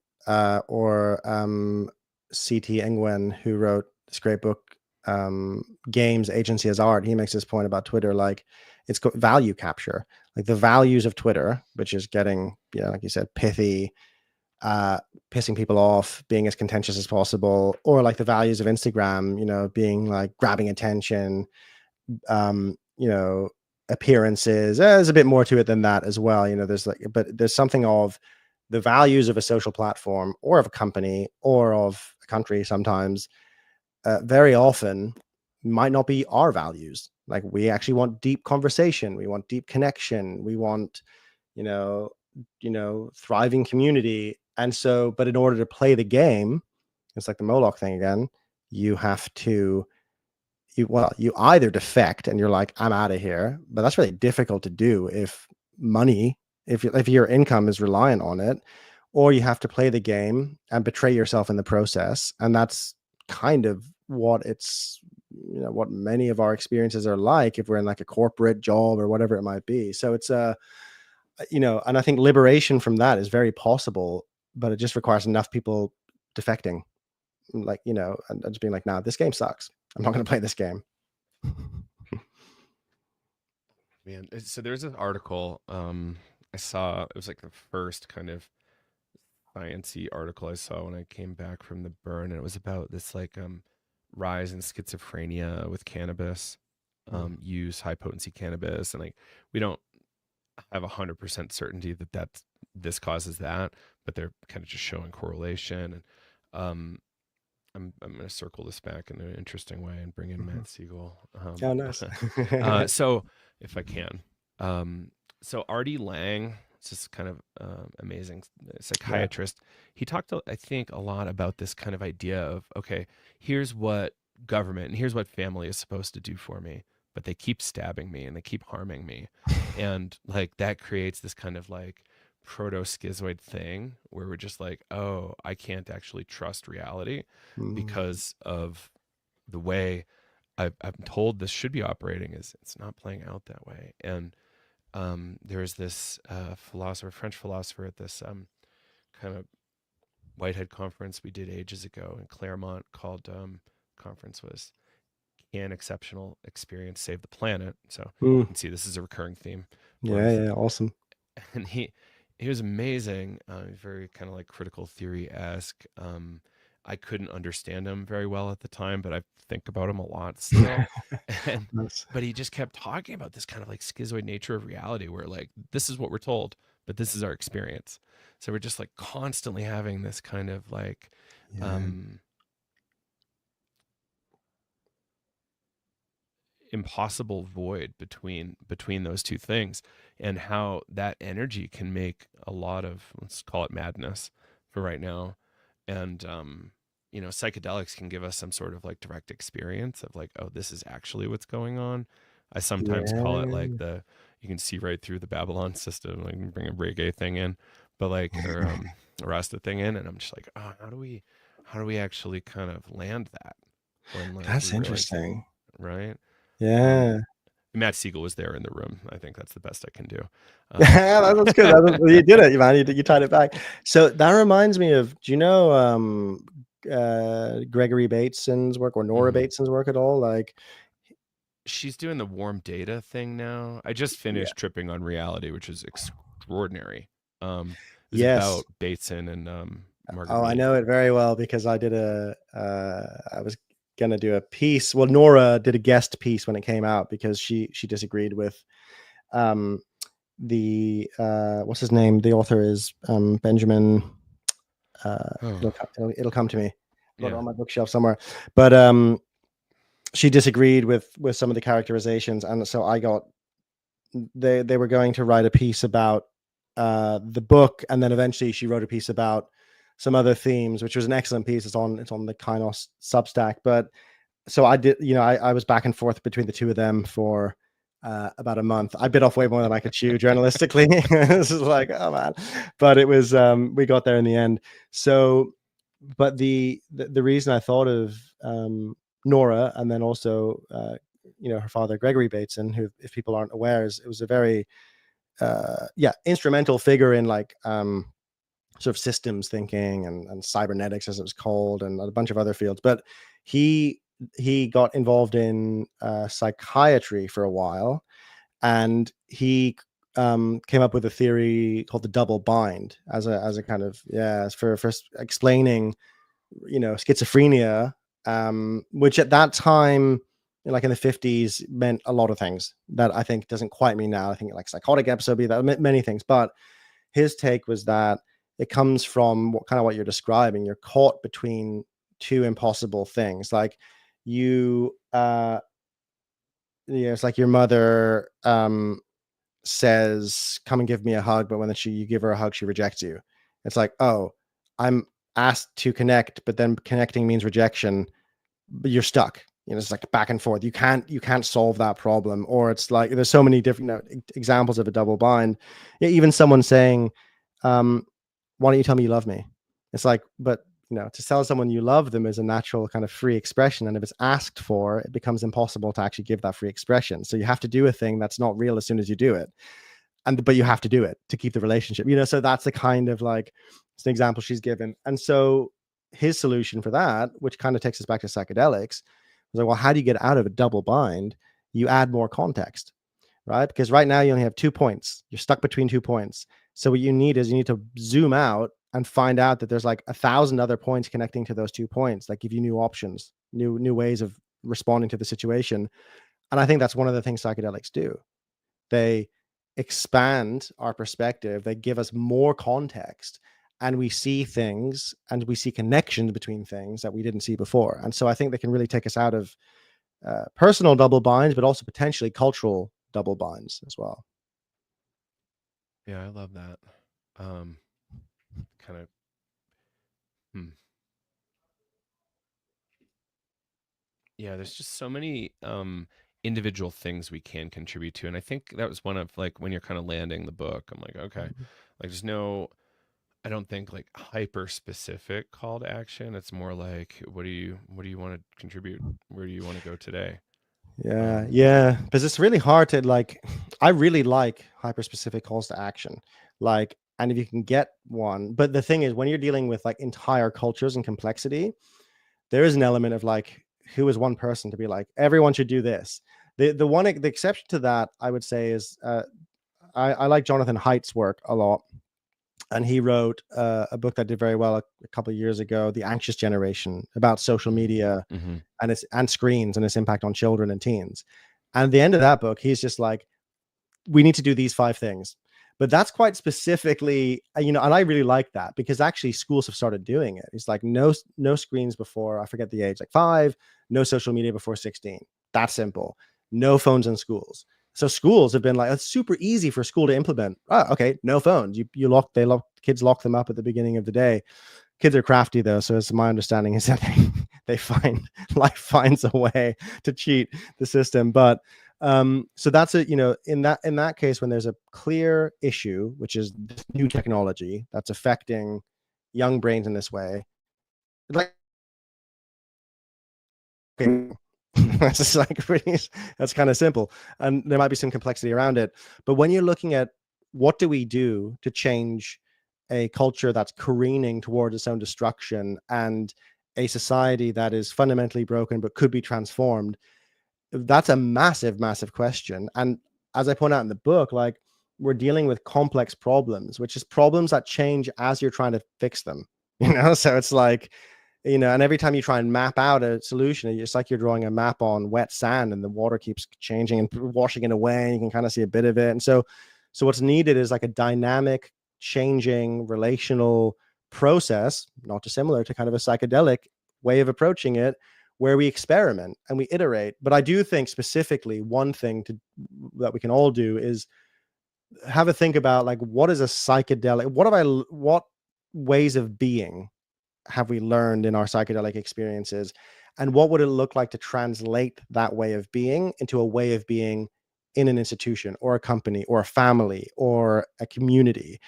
or C.T. Engwen, who wrote this great book, Games, Agency as Art. He makes this point about Twitter, like it's value capture, like the values of Twitter, which is getting, like you said, pithy, pissing people off, being as contentious as possible, or like the values of Instagram, being like grabbing attention, you know, appearances. There's a bit more to it than that as well. But there's something of the values of a social platform or of a company or of a country sometimes, very often might not be our values. Like, we actually want deep conversation. We want deep connection. We want, you know, thriving community. And so, but in order to play the game, it's like the Moloch thing again. You have to, you either defect and you're like, I'm out of here, but that's really difficult to do if money, if your income is reliant on it, or you have to play the game and betray yourself in the process. And that's kind of what what many of our experiences are like if we're in like a corporate job or whatever it might be. So it's and I think liberation from that is very possible, but it just requires enough people defecting, like, and just being like, nah, this game sucks. I'm not going to play this game. Man, so there's an article I saw. It was like the first kind of sciencey article I saw when I came back from the burn, and it was about this, like, rise in schizophrenia with cannabis use, high potency cannabis, and like, we don't have 100% certainty that this causes that, but they're kind of just showing correlation. And um, I'm going to circle this back in an interesting way and bring in Mm-hmm. Matt Siegel. Oh, nice. So if I can, so Artie Lang, it's just kind of amazing Yeah. psychiatrist. He talked, I think, a lot about this kind of idea of, okay, here's what government and here's what family is supposed to do for me, but they keep stabbing me and they keep harming me, and like that creates this kind of like proto schizoid thing where we're just like, oh, I can't actually trust reality Mm. because of the way I'm told this should be operating. Is it's not playing out that way. And there's this French philosopher at this kind of Whitehead conference we did ages ago in Claremont called, conference was Can Exceptional Experience Save the Planet? So you Mm. can see this is a recurring theme. Yeah, Was yeah, awesome. and he was amazing, very kind of like critical theory esque. I couldn't understand him very well at the time, but I think about him a lot still. And Nice. but he just kept talking about this kind of like schizoid nature of reality, where like this is what we're told, but this is our experience. So we're just like constantly having this kind of like Yeah. um, impossible void between those two things, and how that energy can make a lot of, let's call it, madness for right now. And psychedelics can give us some sort of like direct experience of like, oh, this is actually what's going on. I sometimes call it like Yeah. the you can see right through the Babylon system, like bring a reggae thing in, but like, or a Rasta thing in, and I'm just like, oh, how do we actually kind of land that when like we That's realize, interesting. right? Um, Yeah. Matt Siegel was there in the room. I think that's the best I can do. That's good. You did it, man. You tied it back. So that reminds me of, do you know Gregory Bateson's work or Nora Mhm. Bateson's work at all? Like, She's doing the warm data thing now. I just yeah. finished Tripping on Reality, which is extraordinary. It was Yes. about Bateson and Margaret Oh, I Mead. know it very well because I was gonna do a piece. Well, Nora did a guest piece when it came out because she disagreed with um the what's his name? The author is Benjamin. Oh, It'll come to me. Got it yeah. on my bookshelf somewhere. But she disagreed with some of the characterizations, and so I got they were going to write a piece about the book, and then eventually she wrote a piece about some other themes, which was an excellent piece. It's on the Kainos Substack. But so I did, I was back and forth between the two of them for about a month. I bit off way more than I could chew journalistically. This is like, oh man, but it was we got there in the end. So, but the reason I thought of Nora, and then also her father Gregory Bateson, who, if people aren't aware, it was a very instrumental figure in like sort of systems thinking and cybernetics, as it was called, and a bunch of other fields. But he got involved in psychiatry for a while, and he came up with a theory called the double bind as a kind of for explaining schizophrenia, which at that time, like in the 50s, meant a lot of things that I think doesn't quite mean now. I think like psychotic episode, be that many things. But his take was that it comes from what you're describing. You're caught between two impossible things. Like it's like your mother says, "Come and give me a hug," but when you give her a hug, she rejects you. It's like, oh, I'm asked to connect, but then connecting means rejection. But you're stuck. It's like back and forth. You can't solve that problem. Or it's like there's so many different examples of a double bind. Even someone saying, "Why don't you tell me you love me?" It's like, but to tell someone you love them is a natural kind of free expression, and if it's asked for, it becomes impossible to actually give that free expression. So you have to do a thing that's not real as soon as you do it, but you have to do it to keep the relationship. So that's the kind of like, it's an example she's given. And so his solution for that, which kind of takes us back to psychedelics, was like, well, how do you get out of a double bind? You add more context, right? Because right now you only have 2 points. You're stuck between 2 points. So what you need to zoom out and find out that there's like 1,000 other points connecting to those 2 points that give you new options, new ways of responding to the situation. And I think that's one of the things psychedelics do. They expand our perspective. They give us more context, and we see things and we see connections between things that we didn't see before. And so I think they can really take us out of personal double binds, but also potentially cultural double binds as well. Yeah, I love that. Kind of. Hmm. Yeah, there's just so many individual things we can contribute to, and I think that was one of like when you're kind of landing the book. I'm like, okay, like there's no. I don't think like hyper specific call to action. It's more like what do you want to contribute? Where do you want to go today? Yeah, because it's really hard to like. I really like hyper specific calls to action, like, and if you can get one. But the thing is, when you're dealing with like entire cultures and complexity, there is an element of like, who is one person to be like, everyone should do this. The exception to that, I would say, is I like Jonathan Haidt's work a lot, and he wrote a book that did very well a couple of years ago, The Anxious Generation, about social media Mm-hmm. and screens and its impact on children and teens. And at the end of that book, he's just like, we need to do these 5 things. But that's quite specifically, and I really like that, because actually schools have started doing it. It's like no screens before, I forget the age, like 5, no social media before 16. That's simple. No phones in schools. So schools have been like, it's super easy for school to implement. Oh, okay, no phones. Kids lock them up at the beginning of the day. Kids are crafty though, so it's my understanding is that they find life finds a way to cheat the system. But so that's in that case, when there's a clear issue, which is this new technology that's affecting young brains in this way, like that's just like really, that's kind of simple, and there might be some complexity around it. But when you're looking at what do we do to change a culture that's careening towards its own destruction, and a society that is fundamentally broken but could be transformed, that's a massive question. And as I point out in the book, like, we're dealing with complex problems, which is problems that change as you're trying to fix them. So it's like, and every time you try and map out a solution, it's like you're drawing a map on wet sand, and the water keeps changing and washing it away, and you can kind of see a bit of it. And so what's needed is like a dynamic, changing relational process, not dissimilar to kind of a psychedelic way of approaching it, where we experiment and we iterate. But I do think specifically one thing that we can all do is have a think about, like, what is a psychedelic? What ways of being have we learned in our psychedelic experiences? And what would it look like to translate that way of being into a way of being in an institution or a company or a family or a community?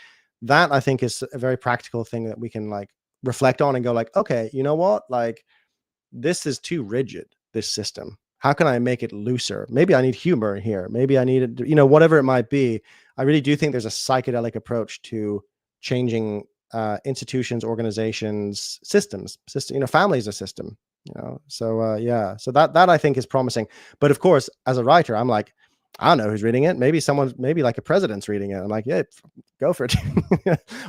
That, I think, is a very practical thing that we can like reflect on and go like, okay, you know what? Like, this is too rigid, this system. How can I make it looser? Maybe I need humor here. Maybe I need it, whatever it might be. I really do think there's a psychedelic approach to changing institutions, organizations, systems. Family is a system. So yeah. So that I think is promising. But of course, as a writer, I'm like, I don't know who's reading it. Maybe like a president's reading it. I'm like, yeah, go for it.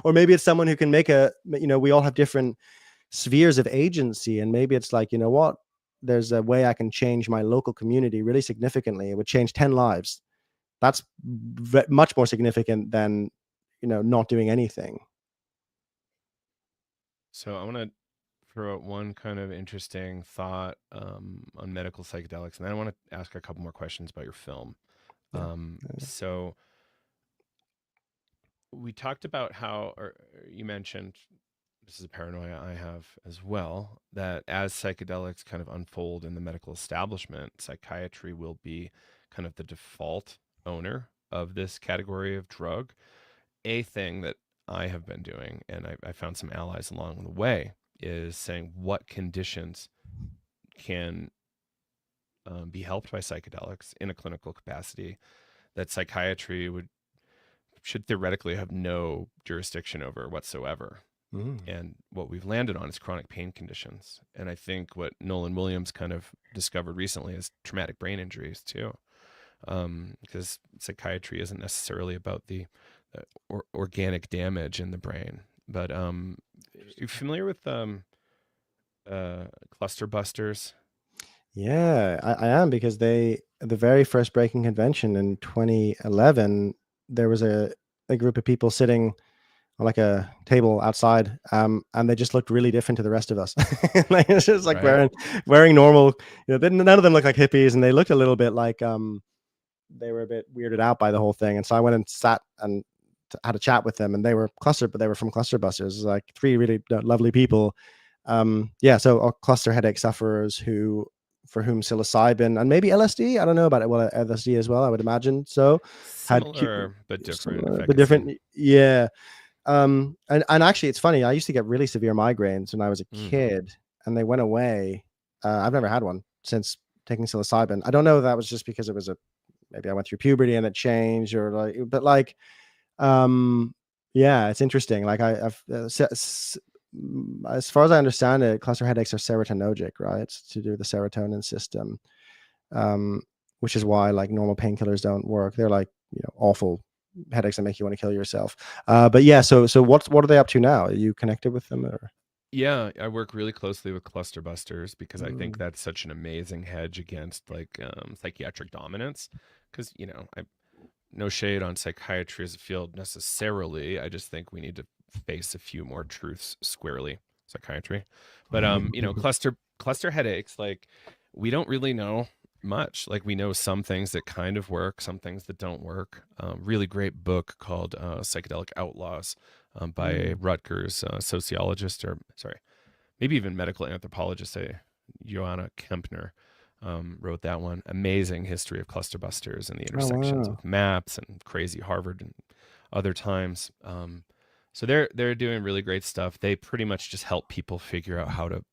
Or maybe it's someone who can make we all have different spheres of agency, and maybe it's like, you know what, there's a way I can change my local community really significantly. It would change 10 lives. That's much more significant than not doing anything. So I want to throw out one kind of interesting thought on medical psychedelics, and then I want to ask a couple more questions about your film. Yeah. So we talked about how, or you mentioned, this is a paranoia I have as well, that as psychedelics kind of unfold in the medical establishment, psychiatry will be kind of the default owner of this category of drug. A thing that I have been doing, and I found some allies along the way, is saying what conditions can be helped by psychedelics in a clinical capacity that psychiatry should theoretically have no jurisdiction over whatsoever. Mm. And what we've landed on is chronic pain conditions. And I think what Nolan Williams kind of discovered recently is traumatic brain injuries too, because psychiatry isn't necessarily about the organic damage in the brain. But you familiar with cluster busters? Yeah, I am, because the very first breaking convention in 2011, there was a group of people sitting on like a table outside, and they just looked really different to the rest of us. Like, it's just like Right. wearing normal. None of them looked like hippies, and they looked a little bit like they were a bit weirded out by the whole thing. And so I went and sat and had a chat with them, and they were from cluster busters, like three really lovely people. Yeah, so cluster headache sufferers for whom psilocybin and maybe LSD, I don't know about it. Well, LSD as well, I would imagine. So had Similar but different similar but efficacy. different. Yeah. And actually, it's funny. I used to get really severe migraines when I was a Mm. kid, and they went away. I've never had one since taking psilocybin. I don't know if that was just because it was maybe I went through puberty and it changed, or like, but like, yeah, it's interesting. Like I've as far as I understand it, cluster headaches are serotonergic, right? It's to do with the serotonin system, um, which is why like normal painkillers don't work. They're like, awful headaches that make you want to kill yourself. But yeah, so what are they up to now? Are you connected with them, or? Yeah, I work really closely with cluster busters because I think Mm. that's such an amazing hedge against like psychiatric dominance. Because I no shade on psychiatry as a field necessarily. I just think we need to face a few more truths squarely. Psychiatry, but cluster headaches, like we don't really know much. Like we know some things that kind of work, some things that don't work. Really great book called Psychedelic Outlaws by a Mm. Rutgers sociologist, or sorry, maybe even medical anthropologist, Joanna Kempner, wrote that one. Amazing history of cluster busters and the Oh intersections wow. with maps and crazy Harvard and other times. So they're doing really great stuff. They pretty much just help people figure out how to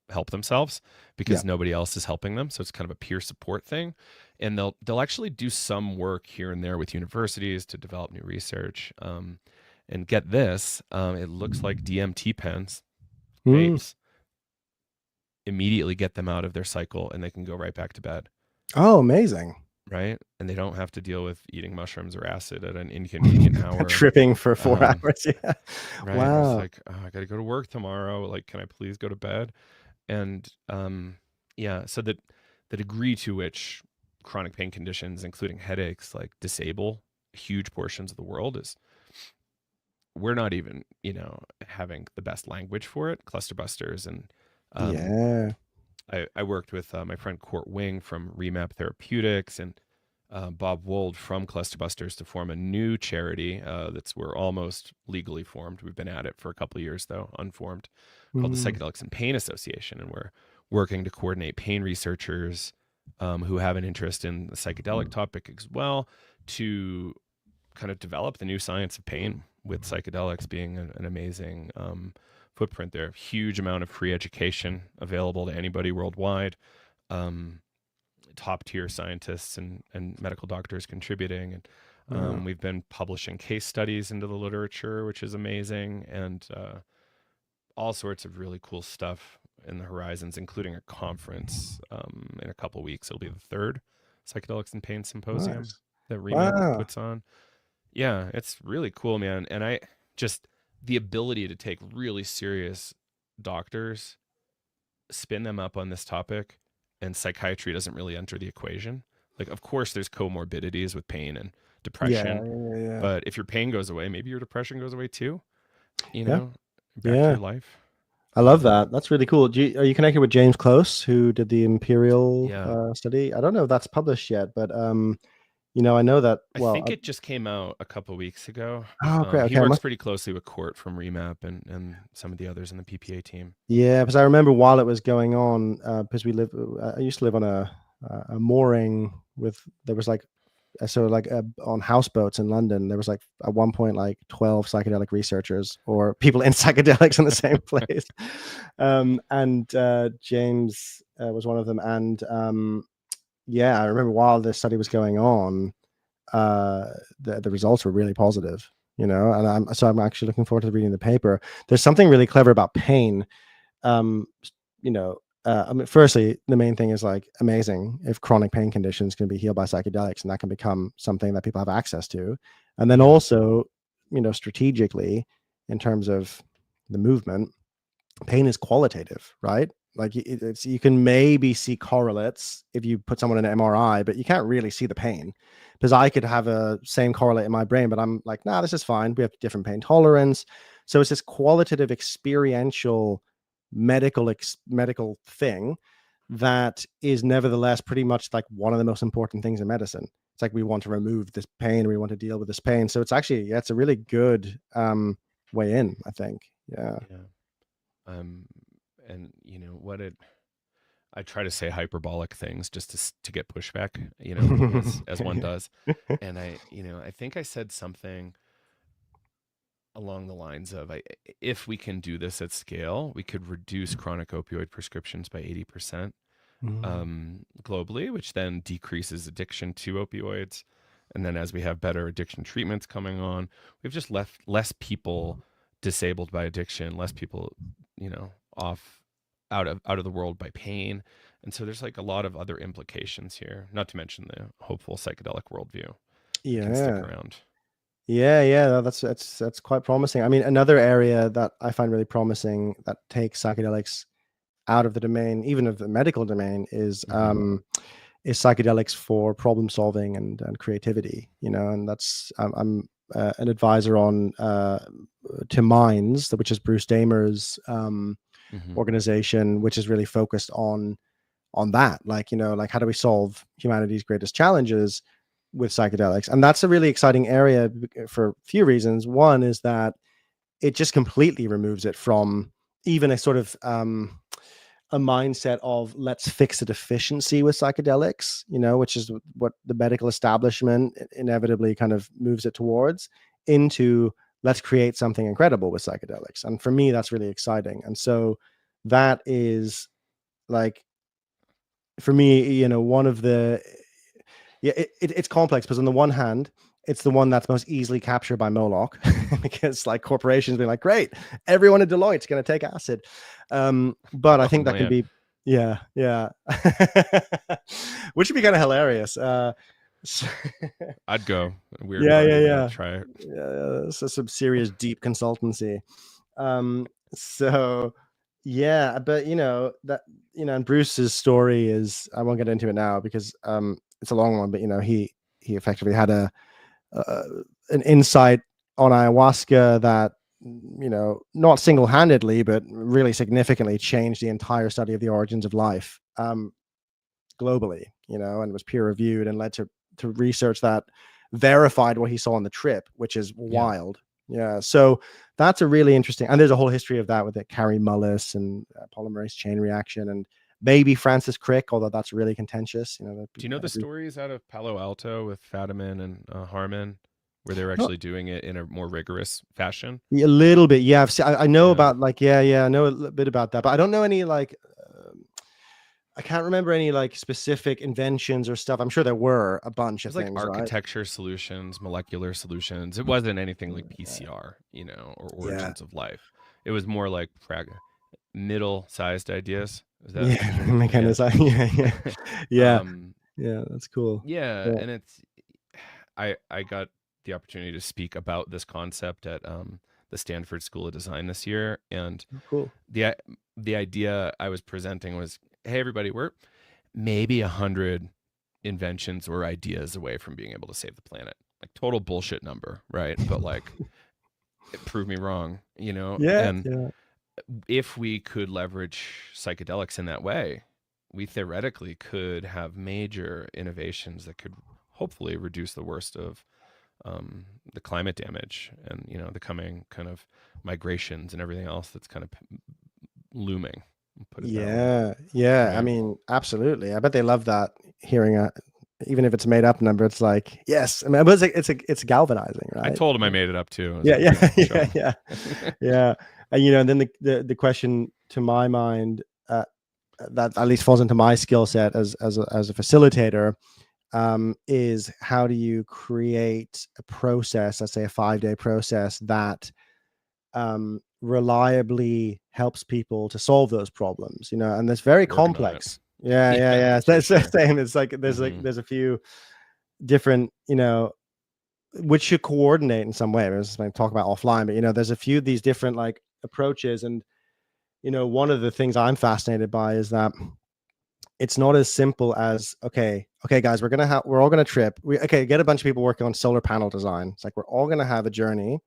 help themselves Yeah. because nobody else is helping them. So it's kind of a peer support thing. And they'll actually do some work here and there with universities to develop new research. And get this, it looks like DMT pens, Mm. vapes, immediately get them out of their cycle and they can go right back to bed. Oh, amazing. Right. And they don't have to deal with eating mushrooms or acid at an inconvenient hour. Tripping for 4 Um, hours. Yeah. right. Or it's Wow. like, oh, I got to go to work tomorrow. Like, can I please go to bed? And yeah, so that the degree to which chronic pain conditions, including headaches, like disable huge portions of the world is we're not even, having the best language for it. Cluster busters and um, Yeah. I worked with my friend Court Wing from Remap Therapeutics and Bob Wold from Clusterbusters to form a new charity that's we're almost legally formed. We've been at it for a couple of years though, unformed, called the Mm. Psychedelics and Pain Association, and we're working to coordinate pain researchers who have an interest in the psychedelic topic as well to kind of develop the new science of pain, with psychedelics being an amazing footprint there. Huge amount of free education available to anybody worldwide. Um, Top tier scientists and medical doctors contributing. And Yeah. we've been publishing case studies into the literature, which is amazing, and all sorts of really cool stuff in the horizons, including a conference in a couple weeks. It'll be the third Psychedelics and Pain Symposium Nice. that Remap Wow. puts on. Yeah, it's really cool, man. And I just the ability to take really serious doctors, spin them up on this topic, and psychiatry doesn't really enter the equation. Like, of course, there's comorbidities with pain and Yeah. depression, Yeah. Yeah. but if your pain goes away, maybe your depression goes away too. You Yeah. know, back to Yeah. your life. I love that. That's really cool. Are you connected with James Close, who did the Imperial Yeah, study? I don't know if that's published yet, but I know that. I Well, think it just came out a couple weeks ago. oh, great. He Okay, I works must. pretty closely with Court from Remap and some of the others in the PPA team. Yeah, because I remember while it was going on, because I used to live on a mooring with there was like so like on houseboats in London, there was like at one point like 12 psychedelic researchers or people in psychedelics in the same place. And James was one of them. And yeah, I remember while this study was going on, the results were really positive, and I'm actually looking forward to reading the paper. There's something really clever about pain. um I mean, firstly, the main thing is like amazing if chronic pain conditions can be healed by psychedelics, and that can become something that people have access to. And then Yeah, also, strategically, in terms of the movement, pain is qualitative, right? Like you can maybe see correlates if you put someone in an MRI, but you can't really see the pain, because I could have a same correlate in my brain, but I'm like, nah, this is fine. We have different pain tolerance. So it's this qualitative, experiential, medical thing that is nevertheless pretty much like one of the most important things in medicine. It's like we want to remove this pain, we want to deal with this pain. So it's actually, yeah, it's a really good way in, I think. Yeah. yeah. Um, and what it I try to say hyperbolic things just to get pushback, as one does. And I think I said something along the lines of, if we can do this at scale, we could reduce chronic opioid prescriptions by 80% Mm. globally, which then decreases addiction to opioids. And then as we have better addiction treatments coming on, we've just left less people disabled by addiction, less people, off out of the world by pain. And so there's like a lot of other implications here, not to mention the hopeful psychedelic worldview that can stick Yeah. around. Yeah. That's quite promising. I mean, another area that I find really promising that takes psychedelics out of the domain, even of the medical domain, Hmm. is psychedelics for problem solving and creativity. And that's I'm an advisor on to Minds, which is Bruce Damer's Hmm. organization, which is really focused on that, like like how do we solve humanity's greatest challenges with psychedelics. And that's a really exciting area for a few reasons. One is that it just completely removes it from even a sort of a mindset of let's fix a deficiency with psychedelics, which is what the medical establishment inevitably kind of moves it towards, into let's create something incredible with psychedelics. And for me, that's really exciting. And so that is like, for me, one of the, yeah, it's complex because on the one hand, it's the one that's most easily captured by Moloch because like corporations being like, great, everyone at Deloitte's going to take acid. But I Oh think that can man, be, yeah, which would be kind of hilarious. So, I'd go. Weird yeah, if I yeah, didn't yeah. try it. Yeah, so some serious deep consultancy. So yeah, but that, and Bruce's story is, I won't get into it now because it's a long one, but he effectively had a an insight on ayahuasca that not single-handedly, but really significantly changed the entire study of the origins of life globally, and was peer reviewed and led to research that verified what he saw on the trip, which is Yeah. wild. Yeah. So that's a really interesting, and there's a whole history of that with it, Carrie Mullis and polymerase chain reaction and maybe Francis Crick, although that's really contentious. Do you know the stories out of Palo Alto with Fadiman and Harmon, where they were not actually doing it in a more rigorous fashion? a little bit. Yeah. I know Yeah. about I know a little bit about that, but I don't know any I can't remember any specific inventions or stuff. I'm sure there were a bunch It of was like things, right? architecture solutions, molecular solutions. It wasn't anything like Yeah. PCR, or Yeah. origins of life. It was more like middle-sized ideas. Is that Yeah. what you're looking? Yeah. Yeah. Yeah. Yeah. um, Yeah. That's cool. yeah, Yeah. and I got the opportunity to speak about this concept at the Stanford School of Design this year, and Oh, cool. the the idea I was presenting was, hey everybody, we're maybe 100 inventions or ideas away from being able to save the planet. Like total bullshit number, right? But like it proved me wrong, Yeah. and Yeah. if we could leverage psychedelics in that way, we theoretically could have major innovations that could hopefully reduce the worst of the climate damage and the coming kind of migrations and everything else that's kind of looming. Put it that way, Yeah. Yeah. I right? mean, absolutely. I bet they love that hearing even if it's a made up number, it's like, yes. I mean, but it's galvanizing, I right? told him I made it up too. I was Yeah. like, Yeah. show Yeah. him. Yeah. Yeah. And and then the question to my mind, that at least falls into my skill set as a facilitator, is how do you create a process, let's say a 5-day process that reliably helps people to solve those problems, and that's very Working on it. complex. Yeah, yeah, Yeah, yeah. for That's the sure. same. It's like Hmm. there's a few different, which should coordinate in some way. There's I talk about offline, but there's a few of these different approaches, and one of the things I'm fascinated by is that it's not as simple as okay guys, we're all gonna trip. Get a bunch of people working on solar panel design. It's like we're all gonna have a journey,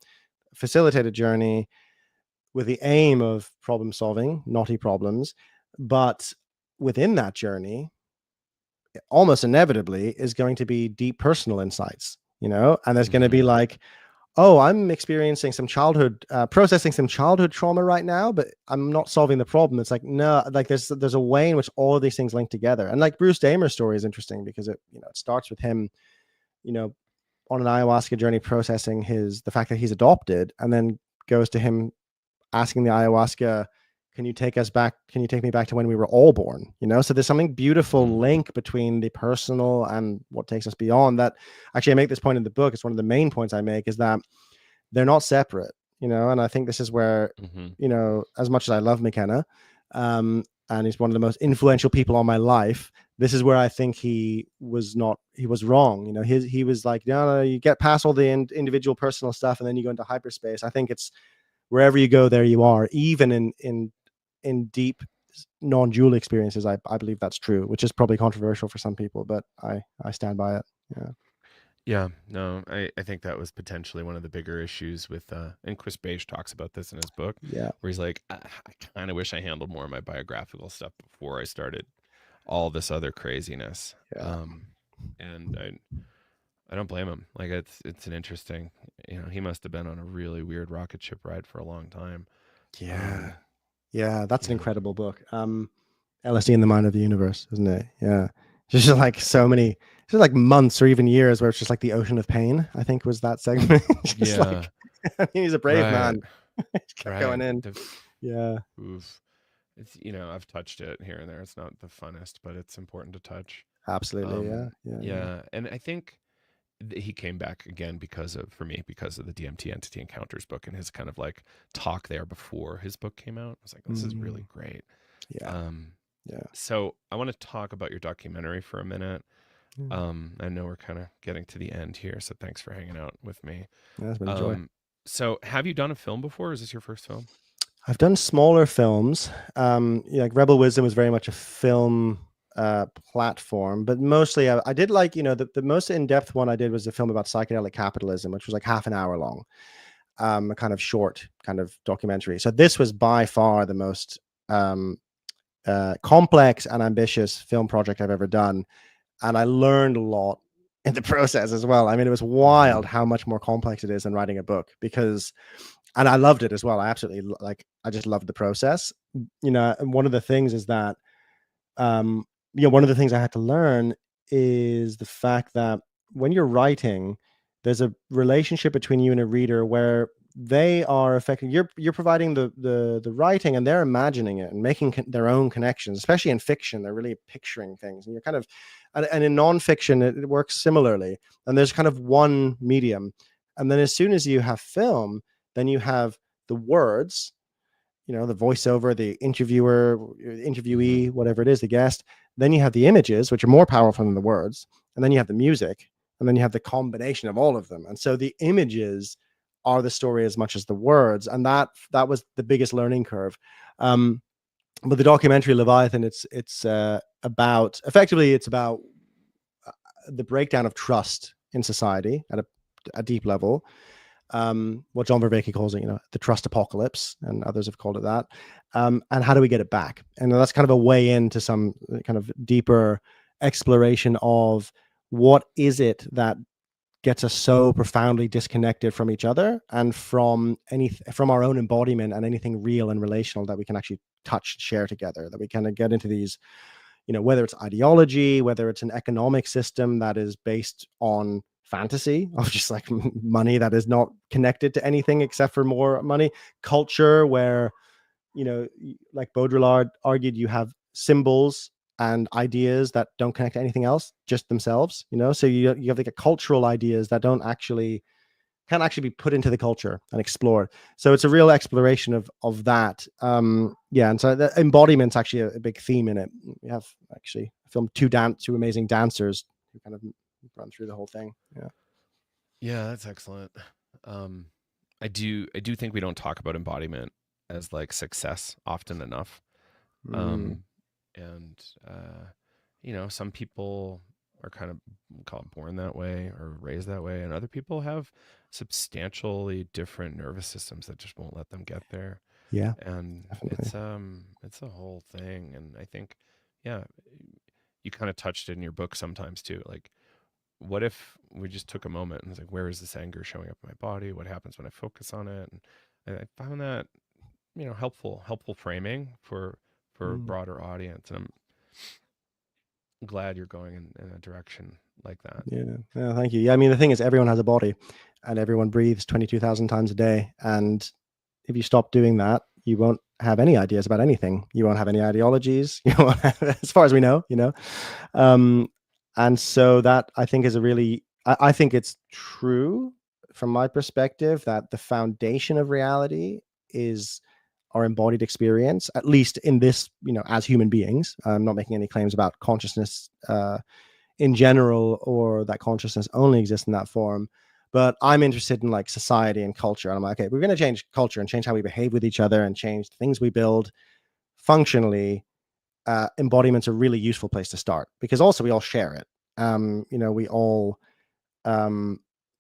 facilitate a journey with the aim of problem solving knotty problems, but within that journey almost inevitably is going to be deep personal insights, and there's going to be Hmm. like, oh, I'm experiencing some childhood processing some childhood trauma right now, but I'm not solving the problem. It's like, no, like there's a way in which all of these things link together. And like Bruce Damer's story is interesting because it starts with him, you know on an ayahuasca journey processing the fact that he's adopted, and then goes to him asking the ayahuasca, can you take me back to when we were all born? So there's something beautiful Hmm. link between the personal and what takes us beyond that. Actually, I make this point in the book. It's one of the main points I make, is that they're not separate, and I think this is where, Hmm. as much as I love McKenna, and he's one of the most influential people on my life, this is where I think he was wrong. He was like, no, you get past all the individual personal stuff and then you go into hyperspace. I think it's wherever you go, there you are, even in deep non-dual experiences. I believe that's true, which is probably controversial for some people, but I stand by it. Yeah. Yeah, no, I think that was potentially one of the bigger issues with, and Chris Beige talks about this in his book, Yeah. where he's like, I kind of wish I handled more of my biographical stuff before I started all this other craziness. Yeah. And I don't blame him. Like it's an interesting, he must have been on a really weird rocket ship ride for a long time. Yeah. Um, Yeah. That's an yeah, incredible book. LSD in the Mind of the Universe, isn't it? Yeah. Just like so many, just like months or even years where it's just like the ocean of pain, I think was that segment. Just yeah, like, I mean, he's a brave right, man. Just kept going right. in. Yeah. Oof. It's I've touched it here and there. It's not the funnest, but it's important to touch. Absolutely. Yeah. Yeah. Yeah. Yeah, and I think he came back again because of the DMT Entity Encounters book and his kind of like talk there before his book came out. I was like, this is really Mm, great. yeah. Um, Yeah. so I want to talk about your documentary for a minute. Mm. I know we're kind of getting to the end here, so thanks for hanging out with me. Yeah, it's been a joy. Um, so have you done a film before? Is this your first film? I've done smaller films. Yeah, like Rebel Wisdom was very much a film platform, but mostly I did like, the most in-depth one I did was a film about psychedelic capitalism, which was like half an hour long. a kind of short kind of documentary. So this was by far the most complex and ambitious film project I've ever done, and I learned a lot in the process as well. I mean, it was Mm-hmm. wild how much more complex it is than writing a book, because, and I loved it as well. I absolutely like, I just loved the process. And one of the things is that, um, one of the things I had to learn is the fact that when you're writing, there's a relationship between you and a reader where they are affecting, you're providing the writing, and they're imagining it and making their own connections. Especially in fiction, they're really picturing things, and you're kind of, and in nonfiction it works similarly. And there's kind of one medium, and then as soon as you have film, then you have the words, the voiceover, the interviewer, Mm-hmm. interviewee, whatever it is, the guest. Then you have the images, which are more powerful than the words. And then you have the music. And then you have the combination of all of them. And so the images are the story as much as the words. And that was the biggest learning curve. Um, but the documentary Leviathan, it's about, effectively, it's about the breakdown of trust in society at a deep level. What John Vervaeke calls it, the trust apocalypse, and others have called it that. And how do we get it back? And that's kind of a way into some kind of deeper exploration of what is it that gets us so profoundly disconnected from each other and from our own embodiment and anything real and relational that we can actually touch, share together, that we kind of get into these, whether it's ideology, whether it's an economic system that is based on fantasy of just like money that is not connected to anything except for more money, culture where, like Baudrillard argued, you have symbols and ideas that don't connect to anything else, just themselves, so you have like a cultural ideas that can actually be put into the culture and explored. So it's a real exploration of that. And so the embodiment's actually a big theme in it. We have actually filmed two amazing dancers who kind of run through the whole thing. Yeah. Yeah, that's excellent. Um, I do think we don't talk about embodiment as like success often enough. Mm, Um, and some people are kind of call it born that way or raised that way, and other people have substantially different nervous systems that just won't let them get there. yeah, And definitely. it's a whole thing. And I think, yeah, you kind of touched it in your book sometimes too. Like, what if we just took a moment and was like, where is this anger showing up in my body? What happens when I focus on it? And I found that, helpful framing for a Mm, broader audience. And I'm glad you're going in a direction like that. yeah, thank you. Yeah, I mean, the thing is, everyone has a body, and everyone breathes 22,000 times a day. And if you stop doing that, you won't have any ideas about anything. You won't have any ideologies. You won't have, as far as we know. Um, and so that, I think, is a really, I think it's true from my perspective that the foundation of reality is our embodied experience, at least in this, as human beings. I'm not making any claims about consciousness in general, or that consciousness only exists in that form. But I'm interested in like society and culture. And I'm like, okay, we're going to change culture and change how we behave with each other and change the things we build functionally. Embodiment's a really useful place to start, because also we all share it. Um,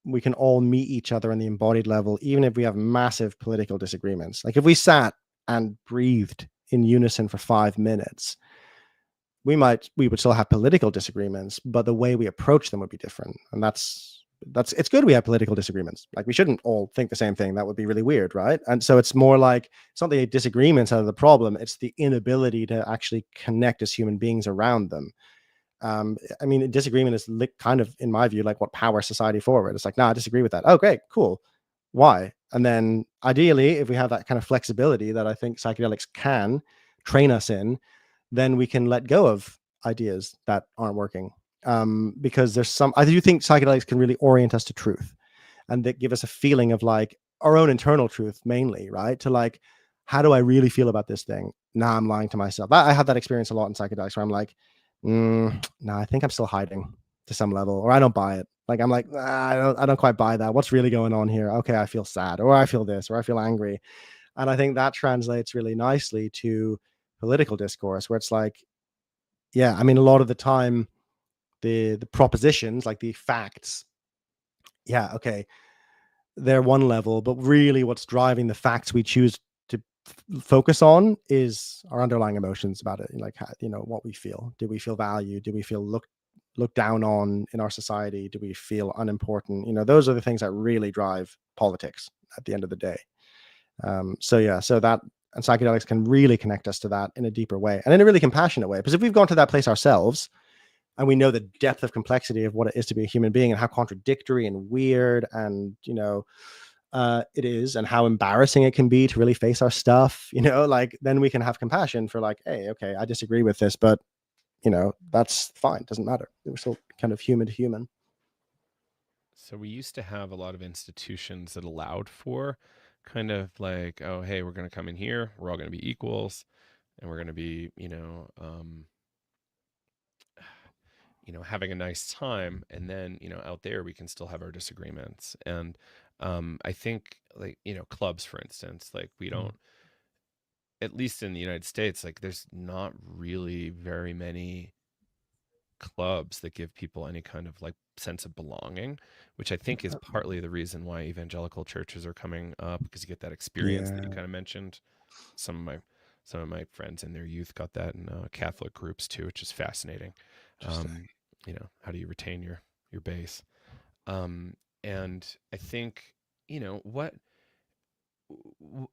we can all meet each other on the embodied level, even if we have massive political disagreements. Like if we sat and breathed in unison for 5 minutes, we would still have political disagreements, but the way we approach them would be different. And that's it's good we have political disagreements. Like we shouldn't all think the same thing. That would be really weird, right? And so it's more like, it's not the disagreements out of the problem, it's the inability to actually connect as human beings around them. I mean, a disagreement is kind of, in my view, like what powers society forward. It's like, I disagree with that. Oh, great, cool. Why? And then ideally, if we have that kind of flexibility that I think psychedelics can train us in, then we can let go of ideas that aren't working. Because I do think psychedelics can really orient us to truth, and that give us a feeling of like our own internal truth mainly, right? To like, how do I really feel about this thing? Nah, I'm lying to myself. I had that experience a lot in psychedelics where I'm like, I think I'm still hiding to some level, or I don't buy it. Like I'm like, I don't quite buy that. What's really going on here? Okay, I feel sad, or I feel this, or I feel angry. And I think that translates really nicely to political discourse, where it's like, yeah, I mean, a lot of the time, the propositions, like the facts, yeah, okay, they're one level, but really what's driving the facts we choose to focus on is our underlying emotions about it. Like, what we feel. Do we feel valued? Do we feel looked down on in our society? Do we feel unimportant? Those are the things that really drive politics at the end of the day. So that, and psychedelics can really connect us to that in a deeper way and in a really compassionate way. Because if we've gone to that place ourselves and we know the depth of complexity of what it is to be a human being and how contradictory and weird and it is, and how embarrassing it can be to really face our stuff, like, then we can have compassion for, like, hey, okay, I disagree with this, but that's fine, doesn't matter, we're still kind of human to human. So we used to have a lot of institutions that allowed for kind of like, oh, hey, we're going to come in here, we're all going to be equals, and we're going to be, having a nice time, and then out there we can still have our disagreements. And I think, like, clubs, for instance, like, we Mm. don't, at least in the United States, like, there's not really very many clubs that give people any kind of like sense of belonging, which I think is partly the reason why evangelical churches are coming up, because you get that experience that you Yeah, kind of mentioned. Some of my some of my friends in their youth got that in Catholic groups too, which is fascinating. interesting. How do you retain your base? Um, and I think, what,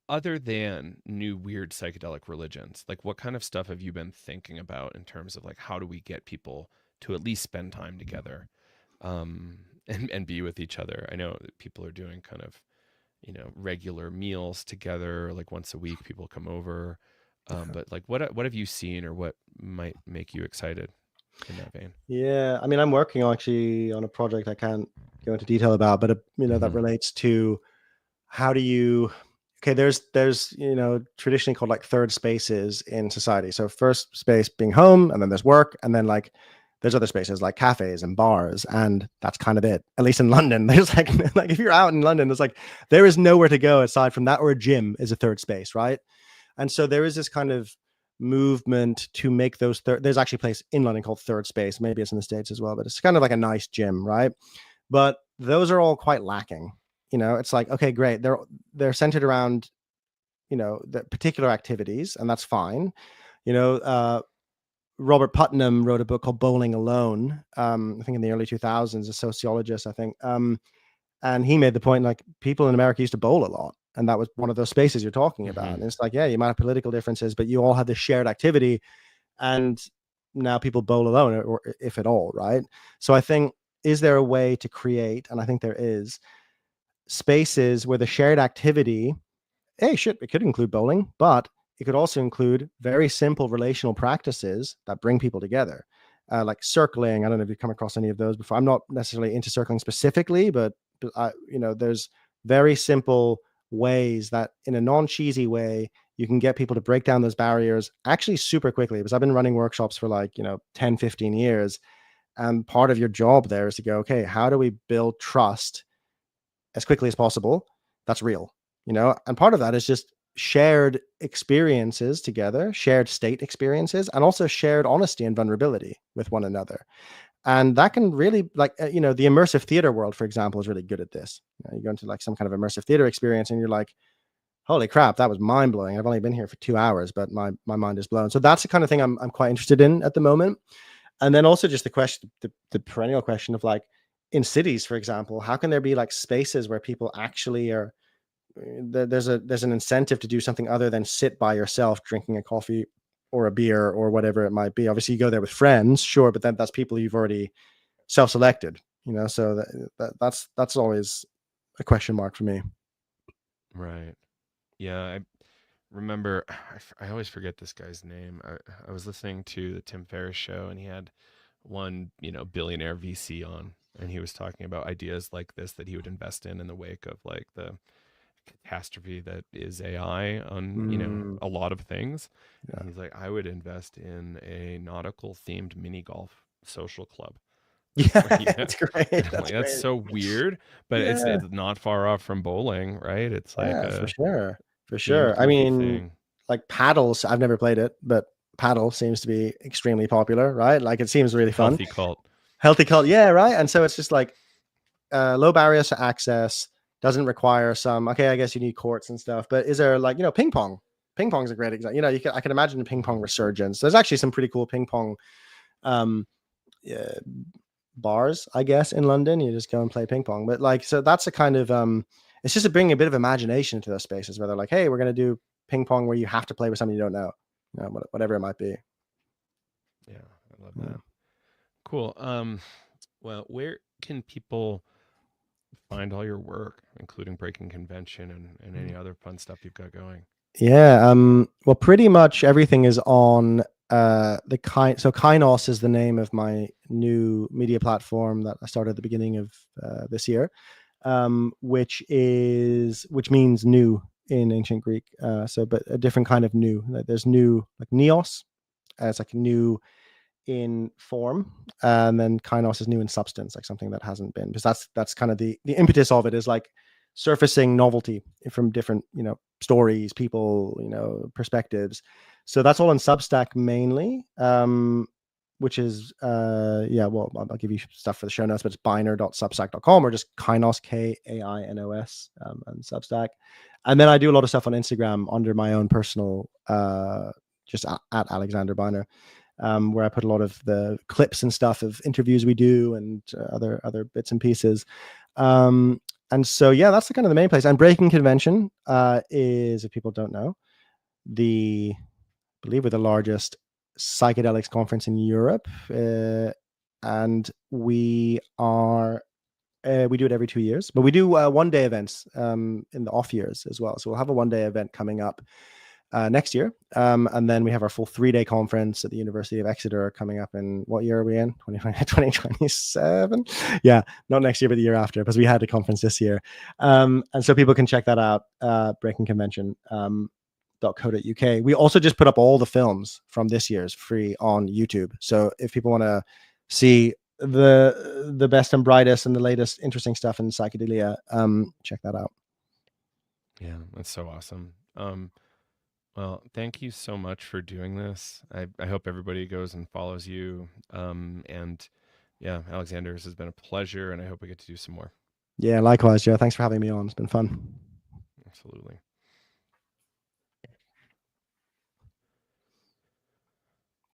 other than new weird psychedelic religions, like, what kind of stuff have you been thinking about in terms of like, how do we get people to at least spend time together, and be with each other? I know that people are doing kind of, regular meals together, like once a week people come over. But like, what have you seen, or what might make you excited in that vein? Yeah, I mean, I'm working actually on a project I can't go into detail about, but that Hmm. relates to how do you. Okay, there's traditionally called like third spaces in society. So first space being home, and then there's work, and then like there's other spaces like cafes and bars, and that's kind of it. At least in London, there's like if you're out in London, it's like there is nowhere to go aside from that, or a gym is a third space, right? And so there is this kind of movement to make those there's actually a place in London called Third Space. Maybe it's in the States as well, but it's kind of like a nice gym, right? But those are all quite lacking. It's like, okay, great. They're centered around, the particular activities, and that's fine. Robert Putnam wrote a book called Bowling Alone, I think in the early 2000s, a sociologist, I think. And he made the point, like, people in America used to bowl a lot. And that was one of those spaces you're talking about. Hmm. And it's like, yeah, you might have political differences, but you all have this shared activity. And now people bowl alone, or if at all, right? So I think, is there a way to create, and I think there is, spaces where the shared activity, hey, shit, it could include bowling, but it could also include very simple relational practices that bring people together, like circling. I don't know if you've come across any of those before. I'm not necessarily into circling specifically, but there's very simple ways that, in a non-cheesy way, you can get people to break down those barriers actually super quickly. Because I've been running workshops for like 10, 15 years, and part of your job there is to go, okay, how do we build trust as quickly as possible? That's real, and part of that is just shared experiences together, shared state experiences, and also shared honesty and vulnerability with one another. And that can really, like, the immersive theater world, for example, is really good at this. You go into like some kind of immersive theater experience and you're like, holy crap, that was mind blowing. I've only been here for 2 hours, but my mind is blown. So that's the kind of thing I'm quite interested in at the moment. And then also just the question, the perennial question of, like, in cities, for example, how can there be like spaces where people actually are, there's an incentive to do something other than sit by yourself drinking a coffee or a beer or whatever it might be. Obviously you go there with friends, sure, but then that's people you've already self-selected, so that's always a question mark for me. Right. Yeah, I remember. I always forget this guy's name. I was listening to the Tim Ferriss show, and he had one, billionaire VC on, and he was talking about ideas like this that he would invest in the wake of like the catastrophe that is AI on, Mm, a lot of things. And yeah. he's like, I would invest in a nautical themed mini golf social club. Yeah, Where, it's great. and I'm That's like, that's great. so weird, but it's Yeah, not far off from bowling, right? It's like yeah, for a sure. For themed, sure. I goofy mean, thing. like paddles, I've never played it, but paddle seems to be extremely popular, right? Like, it seems really fun. Healthy cult. Healthy cult, yeah, right. And so it's just like, low barriers to access, doesn't require some, okay, I guess you need courts and stuff, but is there like, ping pong? Ping pong is a great example. I can imagine a ping pong resurgence. There's actually some pretty cool ping pong um, uh, bars, I guess, in London. You just go and play ping pong. But like, so that's a kind of, it's just bringing a bit of imagination into those spaces where they're like, hey, we're going to do ping pong where you have to play with somebody you don't know, whatever it might be. Yeah, I love Yeah. that. Cool. Well, where can people find all your work, including Breaking Convention and any other fun stuff you've got going? Yeah. Well, pretty much everything is on so Kainos is the name of my new media platform that I started at the beginning of this year, which means new in ancient Greek. But a different kind of new. Like, there's new like neos, it's like new in form, and then kainos is new in substance, like something that hasn't been, because that's kind of the impetus of it, is like surfacing novelty from different stories, people, perspectives. So that's all in Substack mainly, which is yeah, well, I'll give you stuff for the show notes, but it's beiner.substack.com, or just kainos, Kainos, and Substack. And then I do a lot of stuff on Instagram under my own personal just at Alexander Beiner, where I put a lot of the clips and stuff of interviews we do, and other bits and pieces. And so, yeah, that's the kind of the main place. And Breaking Convention is, if people don't know, I believe we're the largest psychedelics conference in Europe, and we do it every 2 years, but we do 1-day events in the off years as well. So we'll have a 1-day event coming up next year. And then we have our full 3-day conference at the University of Exeter coming up in, what year are we in? 2027? Yeah, not next year, but the year after, because we had a conference this year. And so people can check that out, Breaking Convention. .co.uk. We also just put up all the films from this year's free on YouTube. So if people want to see the best and brightest and the latest interesting stuff in psychedelia, check that out. Yeah, that's so awesome. Well, thank you so much for doing this. I hope everybody goes and follows you. And yeah, Alexander, this has been a pleasure, and I hope we get to do some more. Yeah, likewise, Joe. Thanks for having me on. It's been fun. Absolutely.